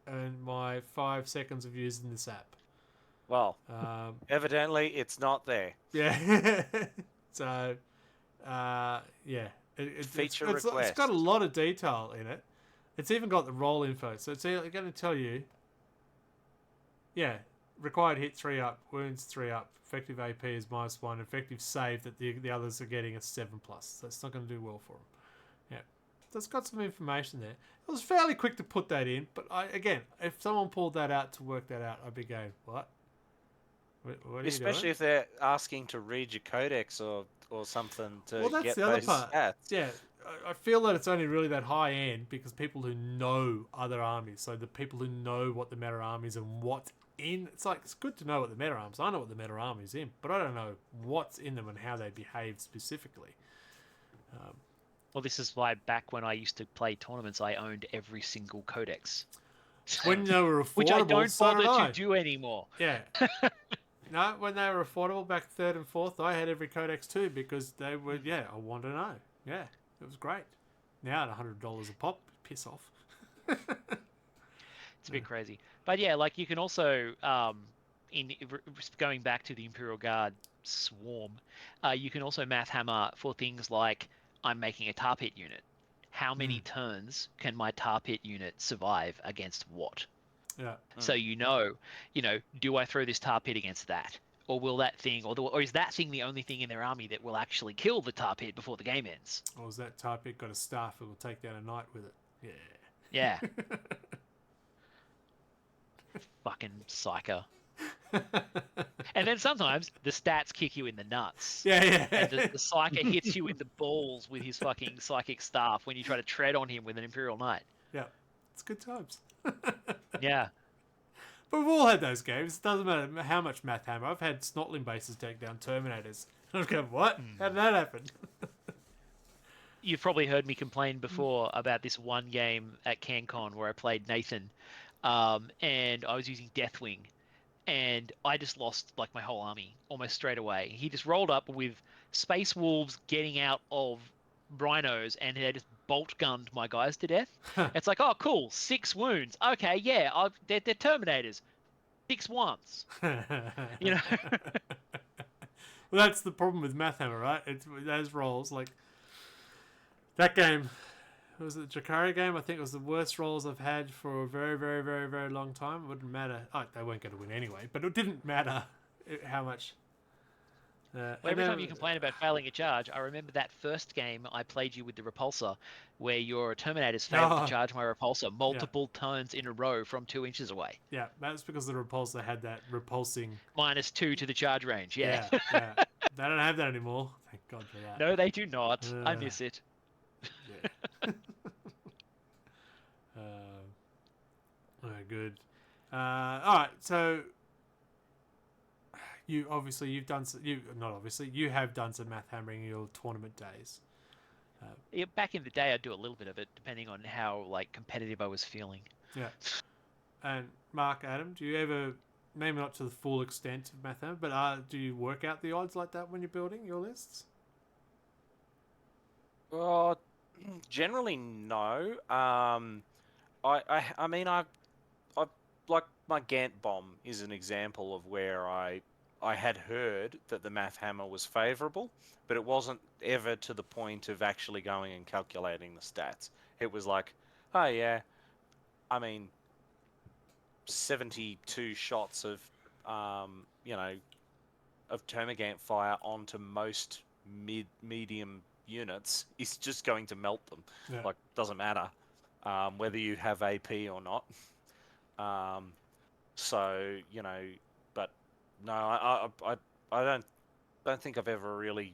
in my 5 seconds of using this app. Well, evidently it's not there. Yeah. So, yeah. Feature it's got request. a lot of detail in it. It's even got the roll info. So it's going to tell you, yeah, required hit 3 up, wounds 3 up, effective AP is -1, effective save that the others are getting is 7+. So it's not going to do well for them. Yeah. So it's got some information there. It was fairly quick to put that in, but again, if someone pulled that out to work that out, I'd be going, what? What are you Especially doing? if they're asking to read your codex or something to Well, that's get the other those part. stats. Yeah, I feel that it's only really that high end because people who know other armies, so the people who know what the meta army is and what's in, it's like, it's good to know what the meta arms. I know what the meta army is in, but I don't know what's in them and how they behave specifically. Well, this is why back when I used to play tournaments, I owned every single codex. When they were affordable, Which I don't so did bother I. to do anymore. Yeah. No, when they were affordable back 3rd and 4th, I had every codex too because they were, yeah, I want to know. Yeah, it was great. Now at $100 a pop, piss off. It's a bit crazy. But yeah, like you can also, going back to the Imperial Guard swarm, you can also math hammer for things like I'm making a tar pit unit. How many turns can my tar pit unit survive against what? Yeah. So you know, do I throw this tar pit against that? Or will that thing, or is that thing the only thing in their army that will actually kill the tar pit before the game ends? Or has that tar pit got a staff that will take down a knight with it? Yeah. Fucking psycho. And then sometimes the stats kick you in the nuts. Yeah. And the psyker hits you in the balls with his fucking psychic staff when you try to tread on him with an Imperial Knight. Yeah. It's good times. Yeah. But we've all had those games. It doesn't matter how much math hammer. I've had Snotling bases take down Terminators. I've gone, what? How did that happen? You've probably heard me complain before about this one game at CanCon where I played Nathan, and I was using Deathwing, and I just lost like my whole army almost straight away. He just rolled up with Space Wolves getting out of rhinos, and they just bolt gunned my guys to death. It's like, oh, cool, 6 wounds. Okay, yeah, they're Terminators. 6 once. You know. Well, that's the problem with math hammer, right? It's those rolls like that game. Was it the Jakari game? I think it was the worst rolls I've had for a very, very, very, very long time. It wouldn't matter. Oh, they weren't going to win anyway, but it didn't matter how much. Well, every time you complain about failing a charge, I remember that first game I played you with the repulsor, where your Terminators failed to charge my repulsor multiple turns in a row from 2 inches away. Yeah, that's because the repulsor had that repulsing -2 to the charge range. Yeah. Yeah. They don't have that anymore. Thank God for that. No, they do not. I miss it. Yeah. Good. All right. So you have done some math hammering in your tournament days. Yeah, back in the day, I'd do a little bit of it, depending on how competitive I was feeling. Yeah. And Mark, Adam, do you ever, maybe not to the full extent of math hammer, but do you work out the odds like that when you're building your lists? Well, generally no. I mean, I like my Gantt bomb is an example of where I I had heard that the math hammer was favourable, but it wasn't ever to the point of actually going and calculating the stats. It was like, oh yeah, I mean, 72 shots of, of Termagant fire onto most medium units is just going to melt them. Yeah. Like, doesn't matter whether you have AP or not. So, but no, I don't think I've ever really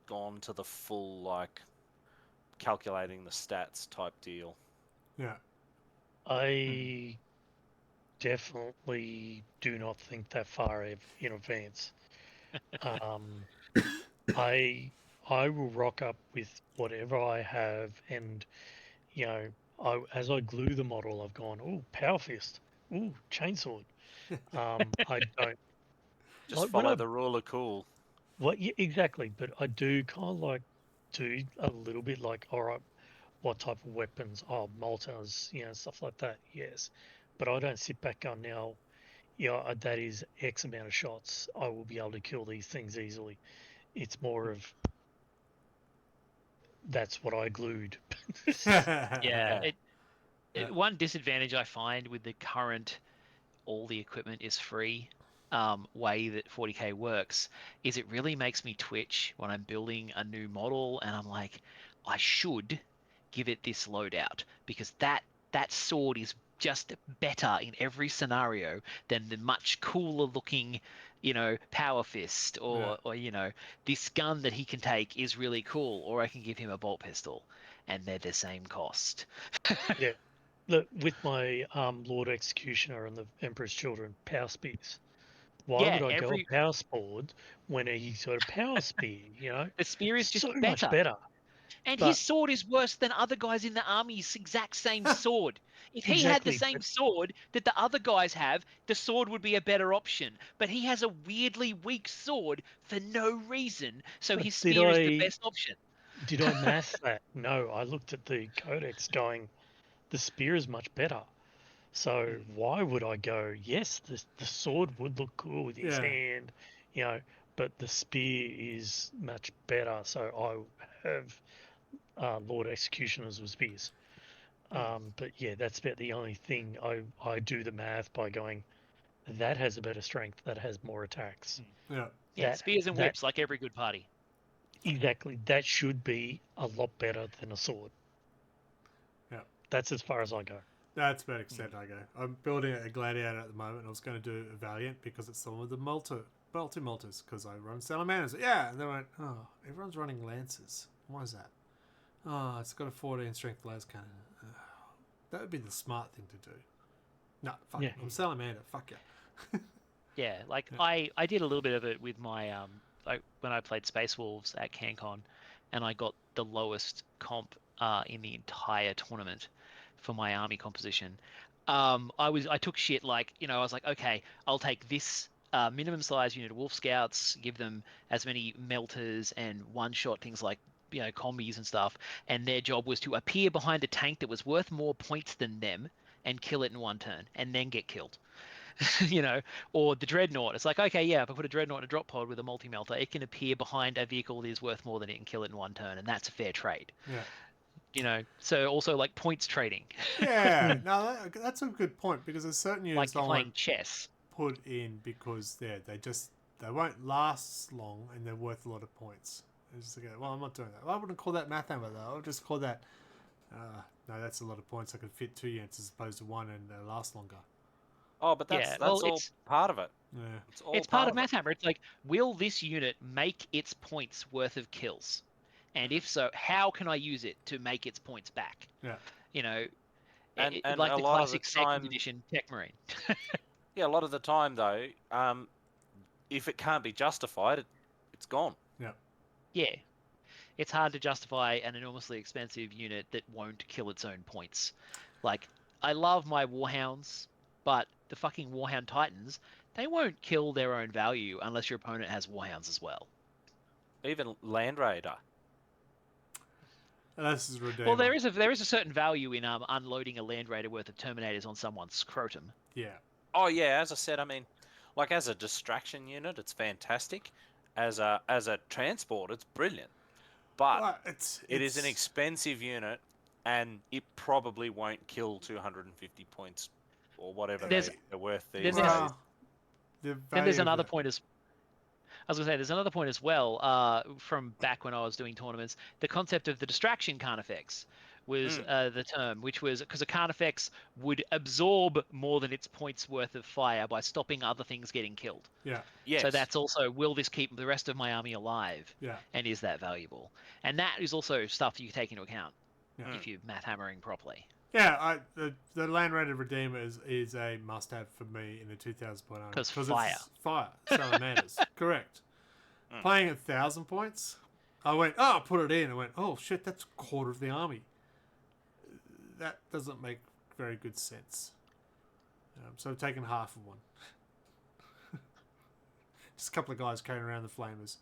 gone to the full, like, calculating the stats type deal. Yeah. I definitely do not think that far in advance. I will rock up with whatever I have, and as I glue the model, I've gone, oh, power fist, ooh, chainsword. I don't Just like follow the rule of cool. yeah, exactly, but I do kind of like do a little bit like, all right, what type of weapons? Oh, Maltas, stuff like that. Yes, but I don't sit back going now. Yeah, that is X amount of shots. I will be able to kill these things easily. It's more of that's what I glued. Yeah. Yeah. One disadvantage I find with the current all the equipment is free way that 40k works is it really makes me twitch when I'm building a new model and I'm like, I should give it this loadout because that sword is just better in every scenario than the much cooler looking, power fist or this gun that he can take is really cool, or I can give him a bolt pistol and they're the same cost. Yeah. Look, with my Lord Executioner and the Emperor's Children power spears, why would Yeah, I go a power sword when he's got a power spear? the spear is just So much better. better. And his But sword is worse than other guys in the army's exact same sword. If he had the exactly, same but sword that the other guys have, the sword would be a better option. But he has a weirdly weak sword for no reason, so his did spear is the best option. I math that? No, I looked at the codex going, the spear is much better. So why would I go, yes, the sword would look cool with his hand, but the spear is much better. So I have Lord Executioners with spears. But yeah, that's about the only thing I do the math by going, that has a better strength, that has more attacks. Yeah. Yeah, spears and whips like every good party. Exactly. That should be a lot better than a sword. Yeah. That's as far as I go. That's about extent I go. I'm building a gladiator at the moment. I was going to do a valiant because it's the one with the multi-melters because I run salamanders. Yeah, and then I went, oh, everyone's running lancers. Why is that? Oh, it's got a 14 strength las cannon. That would be the smart thing to do. No, fuck it. I'm salamander. Fuck yeah. Yeah, like I did a little bit of it with my like when I played Space Wolves at CanCon, and I got the lowest comp in the entire tournament for my army composition. I took shit like I was like, okay, I'll take this minimum size unit of Wolf Scouts, give them as many melters and one shot things like combis and stuff, and their job was to appear behind a tank that was worth more points than them and kill it in one turn, and then get killed. Or the Dreadnought. It's like, okay, yeah, if I put a Dreadnought in a drop pod with a multi-melter, it can appear behind a vehicle that is worth more than it and kill it in one turn, and that's a fair trade. Yeah. So also like points trading. Yeah, no, that's a good point because there's certain units like I playing won't chess. put in because they won't last long and they're worth a lot of points. It's just like, well, I'm not doing that. Well, I wouldn't call that math hammer though. I'll just call that. No, that's a lot of points. I could fit 2 units as opposed to 1 and they last longer. Oh, but that's all part of it. Yeah. It's part of math hammer. It's like, will this unit make its points worth of kills? And if so, how can I use it to make its points back? Yeah. And like a the lot of classic the time, second edition Tech Marine. yeah, a lot of the time though, if it can't be justified, it's gone. Yeah. Yeah. It's hard to justify an enormously expensive unit that won't kill its own points. Like, I love my Warhounds, but the fucking Warhound Titans, they won't kill their own value unless your opponent has Warhounds as well. Even Land Raider. This is ridiculous. Well, there is a certain value in unloading a Land Raider worth of Terminators on someone's scrotum. Yeah. Oh yeah, as I said, I mean, Like as a distraction unit, it's fantastic. As a transport, it's brilliant. But Well, it is an expensive unit, and it probably won't kill 250 points or whatever There's- they're worth these then days. well, Then the there's value of another it. point as I was going to say, there's another point as well from back when I was doing tournaments. The concept of the distraction Carnifex was the term, which was because a Carnifex would absorb more than its points worth of fire by stopping other things getting killed. Yeah, Yes. So that's also, will this keep the rest of my army alive? yeah, And is that valuable? And that is also stuff you take into account yeah. if you're math hammering properly. Yeah, the Land Raided Redeemer is a must-have for me in a 2,000 point army 'Cause it's fire. fire, salamanders. Correct. Playing at 1,000 points, I went, oh, I'll put it in. I went, oh shit, that's a quarter of the army. That doesn't make very good sense. So I've taken half of one. Just a couple of guys carrying around the flamers.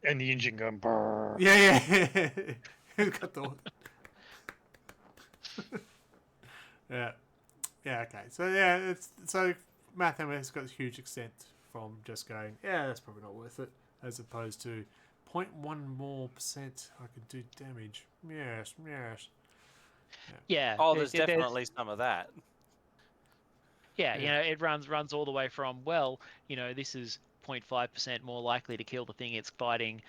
And the engine going brrr. Yeah. Who's got the Yeah. Okay. So yeah, Math Hammer has got a huge extent from just going, yeah, that's probably not worth it, as opposed to 0.1 more percent I could do damage. Yes. Yeah. Oh, there's definitely some of that. Yeah, it runs all the way from, well, this is 0.5% more likely to kill the thing it's fighting,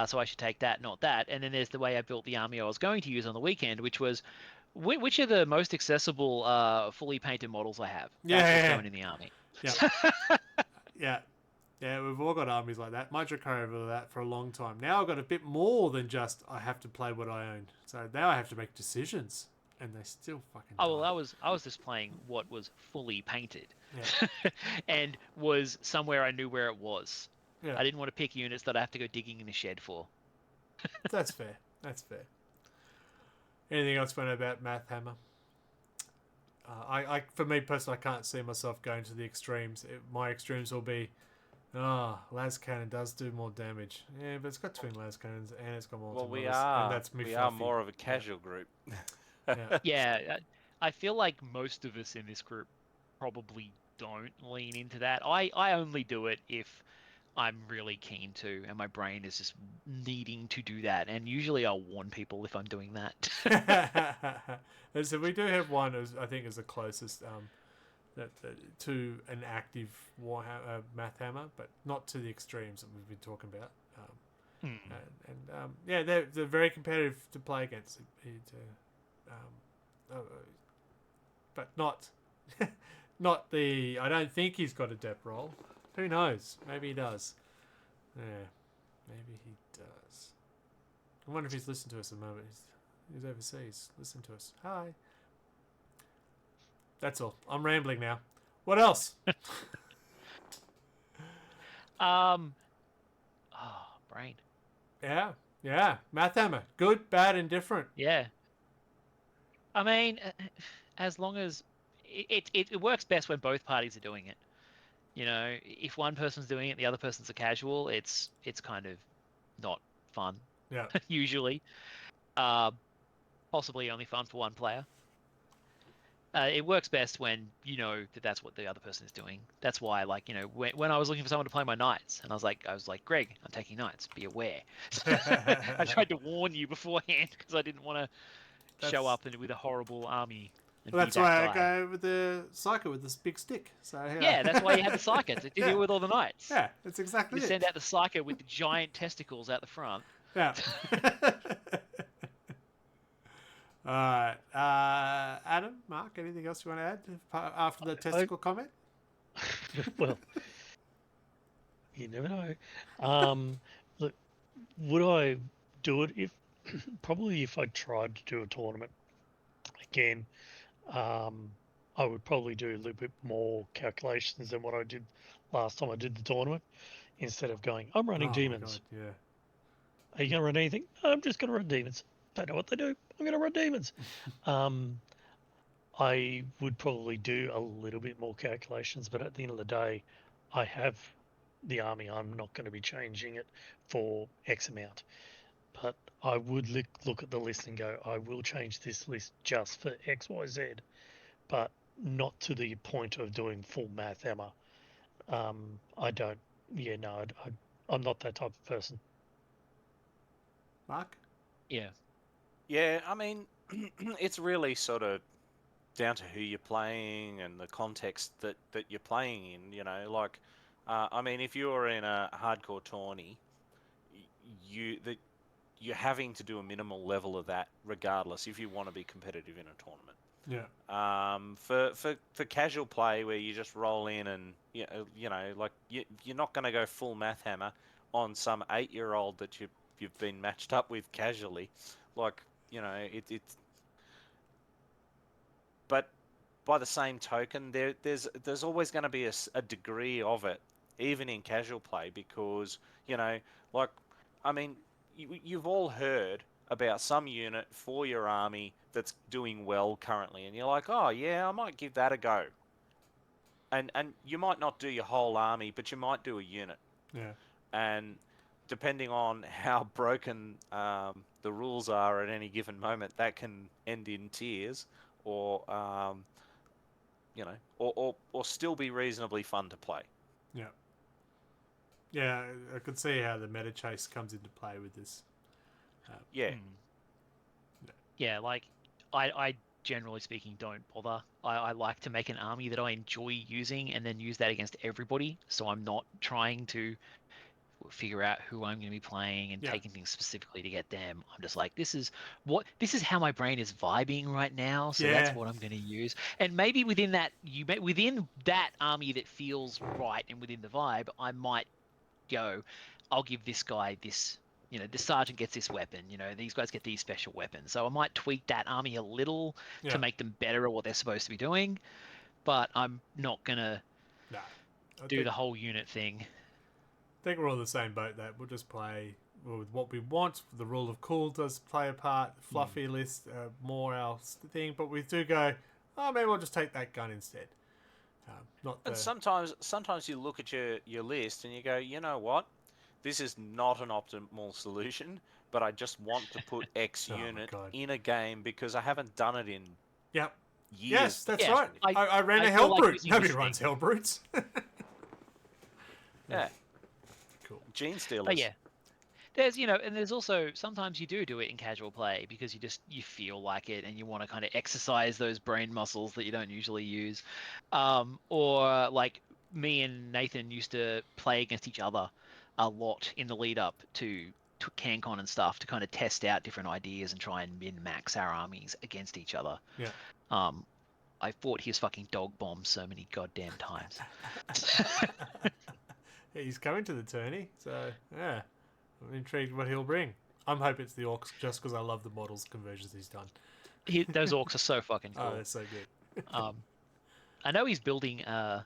so I should take that, not that. And then there's the way I built the army I was going to use on the weekend, which was, which are the most accessible fully painted models I have? That's what's going in the army. Yeah, we've all got armies like that. My Draco over that for a long time. Now I've got a bit more than just I have to play what I own. So now I have to make decisions, and they still fucking. Oh well, die. I was just playing what was fully painted, Yeah. and was somewhere I knew where it was. Yeah. I didn't want to pick units that I have to go digging in a shed for. That's fair. Anything else you want to know about Math Hammer? For me personally, I can't see myself going to the extremes. My extremes will be, las cannon does do more damage. Yeah, but it's got twin las cannons and it's got multiple. Well, we and that's me are fluffy. more of a casual group. Yeah. Yeah, I feel like most of us in this group probably don't lean into that. I only do it if I'm really keen to, and my brain is just needing to do that. And usually I'll warn people if I'm doing that. And so we do have one, I think, is the closest to an active Math Hammer, but not to the extremes that we've been talking about. Yeah, they're very competitive to play against. But not the. I don't think he's got a depth roll. Who knows? Maybe he does. Yeah, maybe he does. I wonder if he's listened to us at the moment. He's overseas. Listen to us. Hi. That's all. I'm rambling now. What else? Brain. Yeah. Math Hammer. Good, bad, and different. Yeah. I mean, as long as it works best when both parties are doing it. If one person's doing it, the other person's a casual. It's kind of not fun. Yeah. Usually, possibly only fun for one player. It works best when you know that that's what the other person is doing. That's why, when I was looking for someone to play my knights, and I was like, Greg, I'm taking knights. Be aware. I tried to warn you beforehand because I didn't want to show up with a horrible army. Well, that's why I go with the psyker with this big stick. So yeah, that's why you had the psyker to deal with all the knights. Yeah, that's exactly you it. Send out the psyker with the giant testicles out the front. Yeah. All right. Adam, Mark, anything else you want to add after the testicle comment? Well, you never know. Look, would I do it probably if I tried to do a tournament again? I would probably do a little bit more calculations than what I did last time I did the tournament. Instead of going, I'm running demons. God, yeah. Are you going to run anything? I'm just going to run demons. Don't know what they do. I'm going to run demons. I would probably do a little bit more calculations, but at the end of the day, I have the army. I'm not going to be changing it for X amount. But I would look at the list and go, I will change this list just for X, Y, Z. But not to the point of doing full math hammer. I don't. Yeah, no, I'm not that type of person. Mark? Yeah. Yeah, I mean, it's really sort of down to who you're playing and the context that you're playing in. You know, like, I mean, if you're in a hardcore tourney, you're having to do a minimal level of that regardless if you want to be competitive in a tournament. Yeah. For casual play where you just roll in and like you're not going to go full math hammer on some 8-year-old that you've been matched up with casually, like it's. But by the same token, there's always going to be a degree of it, even in casual play, because like I mean, you've all heard about some unit for your army that's doing well currently, and you're like, oh yeah, I might give that a go. And you might not do your whole army, but you might do a unit. Yeah. And depending on how broken the rules are at any given moment, that can end in tears, or or still be reasonably fun to play. Yeah. Yeah, I could see how the meta chase comes into play with this. Yeah. Yeah, like, I generally speaking don't bother. I like to make an army that I enjoy using and then use that against everybody, so I'm not trying to figure out who I'm going to be playing and taking things specifically to get them. I'm just like, this is how my brain is vibing right now, so that's what I'm going to use. And maybe within that army that feels right and within the vibe, I might go, I'll give this guy this, the sergeant gets this weapon, these guys get these special weapons. So I might tweak that army a little to make them better at what they're supposed to be doing, but I'm not going to do the whole unit thing. I think we're all in the same boat that we'll just play with what we want. The rule of cool does play a part. Fluffy list, more our thing, but we do go, oh, maybe we'll just take that gun instead. And sometimes you look at your list and you go, you know what? This is not an optimal solution, but I just want to put X unit in a game because I haven't done it in years. Yes, that's right. I ran a Hell Brute. Nobody runs Hell Brutes. Yeah. Cool. Gene stealers. But yeah. There's also sometimes you do it in casual play because you feel like it and you want to kind of exercise those brain muscles that you don't usually use, or like me and Nathan used to play against each other a lot in the lead up to CanCon and stuff to kind of test out different ideas and try and min-max our armies against each other. Yeah. I fought his fucking dog bomb so many goddamn times. He's coming to the tourney, so yeah. I'm intrigued what he'll bring. I'm hoping it's the orcs just because I love the models conversions he's done. Those orcs are so fucking cool. Oh, they're so good. I know he's building. I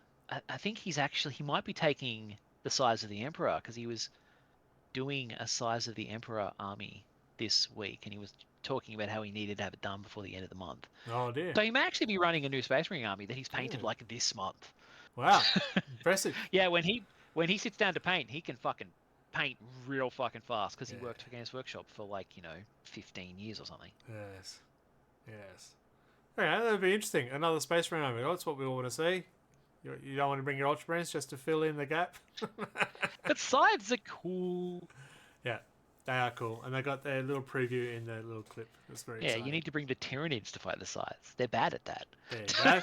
think he might be taking the size of the Emperor because he was doing a size of the Emperor army this week, and he was talking about how he needed to have it done before the end of the month. Oh dear. So he may actually be running a new Space Marine army that he's painted like this month. Wow, impressive. Yeah, when he sits down to paint, he can fucking paint real fucking fast because he worked for Games Workshop for 15 years or something. Yes. Okay, that'd be interesting. Another Space Marine army. That's what we all want to see. You don't want to bring your Ultramarines just to fill in the gap? But scythes are cool. Yeah, they are cool. And they got their little preview in the little clip. That's very exciting. You need to bring the Tyranids to fight the scythes. They're bad at that. There you go.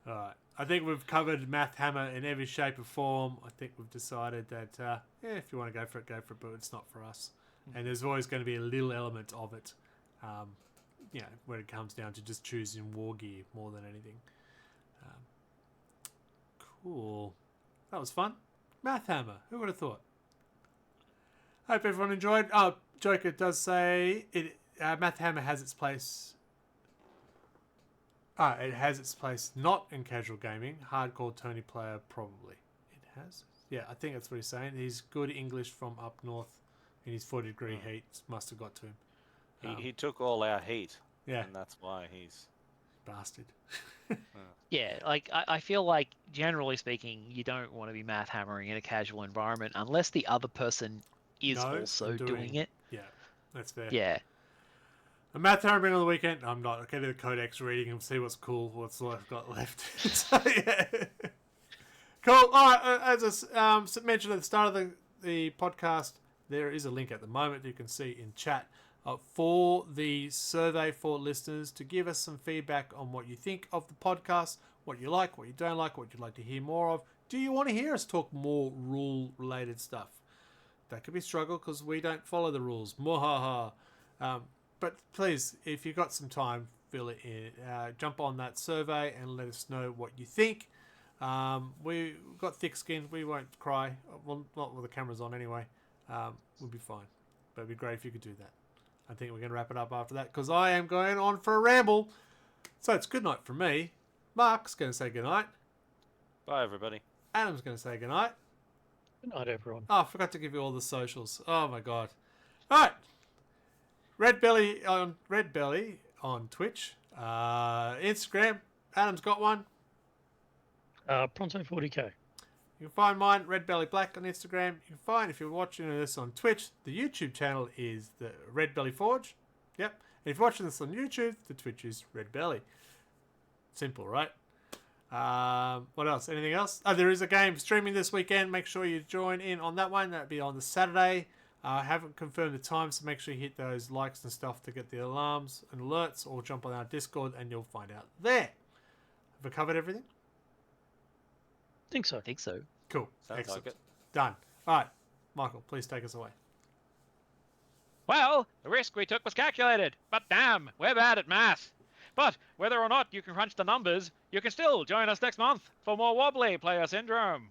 All right. I think we've covered Math Hammer in every shape or form. I think we've decided that, if you want to go for it, but it's not for us. And there's always going to be a little element of it, when it comes down to just choosing war gear more than anything. Cool. That was fun. Math Hammer. Who would have thought? Hope everyone enjoyed. Oh, Joker does say Math Hammer has its place. It has its place not in casual gaming. Hardcore Tony player, probably. It has? Yeah, I think that's what he's saying. He's good English from up north in his 40-degree heat. Must have got to him. He took all our heat. Yeah. And that's why he's... Bastard. Yeah, I feel like, generally speaking, you don't want to be math hammering in a casual environment unless the other person is also doing it. Yeah, that's fair. Yeah. A math homebrewing on the weekend. I'm not. Okay, to the Codex reading and see what's cool, what's I've got left. So, yeah. Cool. All right. As I mentioned at the start of the podcast, there is a link at the moment you can see in chat for the survey for listeners to give us some feedback on what you think of the podcast, what you like, what you don't like, what you'd like to hear more of. Do you want to hear us talk more rule-related stuff? That could be a struggle because we don't follow the rules. Mwahaha. But please, if you've got some time, fill it in. Jump on that survey and let us know what you think. We've got thick skin. We won't cry. Well, not with the cameras on anyway. We'll be fine. But it'd be great if you could do that. I think we're going to wrap it up after that because I am going on for a ramble. So it's good night from me. Mark's going to say good night. Bye, everybody. Adam's going to say good night. Good night, everyone. Oh, I forgot to give you all the socials. Oh my god. Alright. Red Belly on Twitch. Instagram. Adam's got one. Pronto 40k. You can find mine, Red Belly Black, on Instagram. You can find, if you're watching this on Twitch, the YouTube channel is the Red Belly Forge. Yep. And if you're watching this on YouTube, the Twitch is Red Belly. Simple, right? What else? Anything else? Oh, there is a game streaming this weekend. Make sure you join in on that one. That'll be on the Saturday. I haven't confirmed the time, so make sure you hit those likes and stuff to get the alarms and alerts, or jump on our Discord and you'll find out there. Have I covered everything? Think so. I think so. Cool. Sounds Excellent. like it. Done. All right. Michael, please take us away. Well, the risk we took was calculated, but damn, we're bad at math. But whether or not you can crunch the numbers, you can still join us next month for more Wobbly Player Syndrome.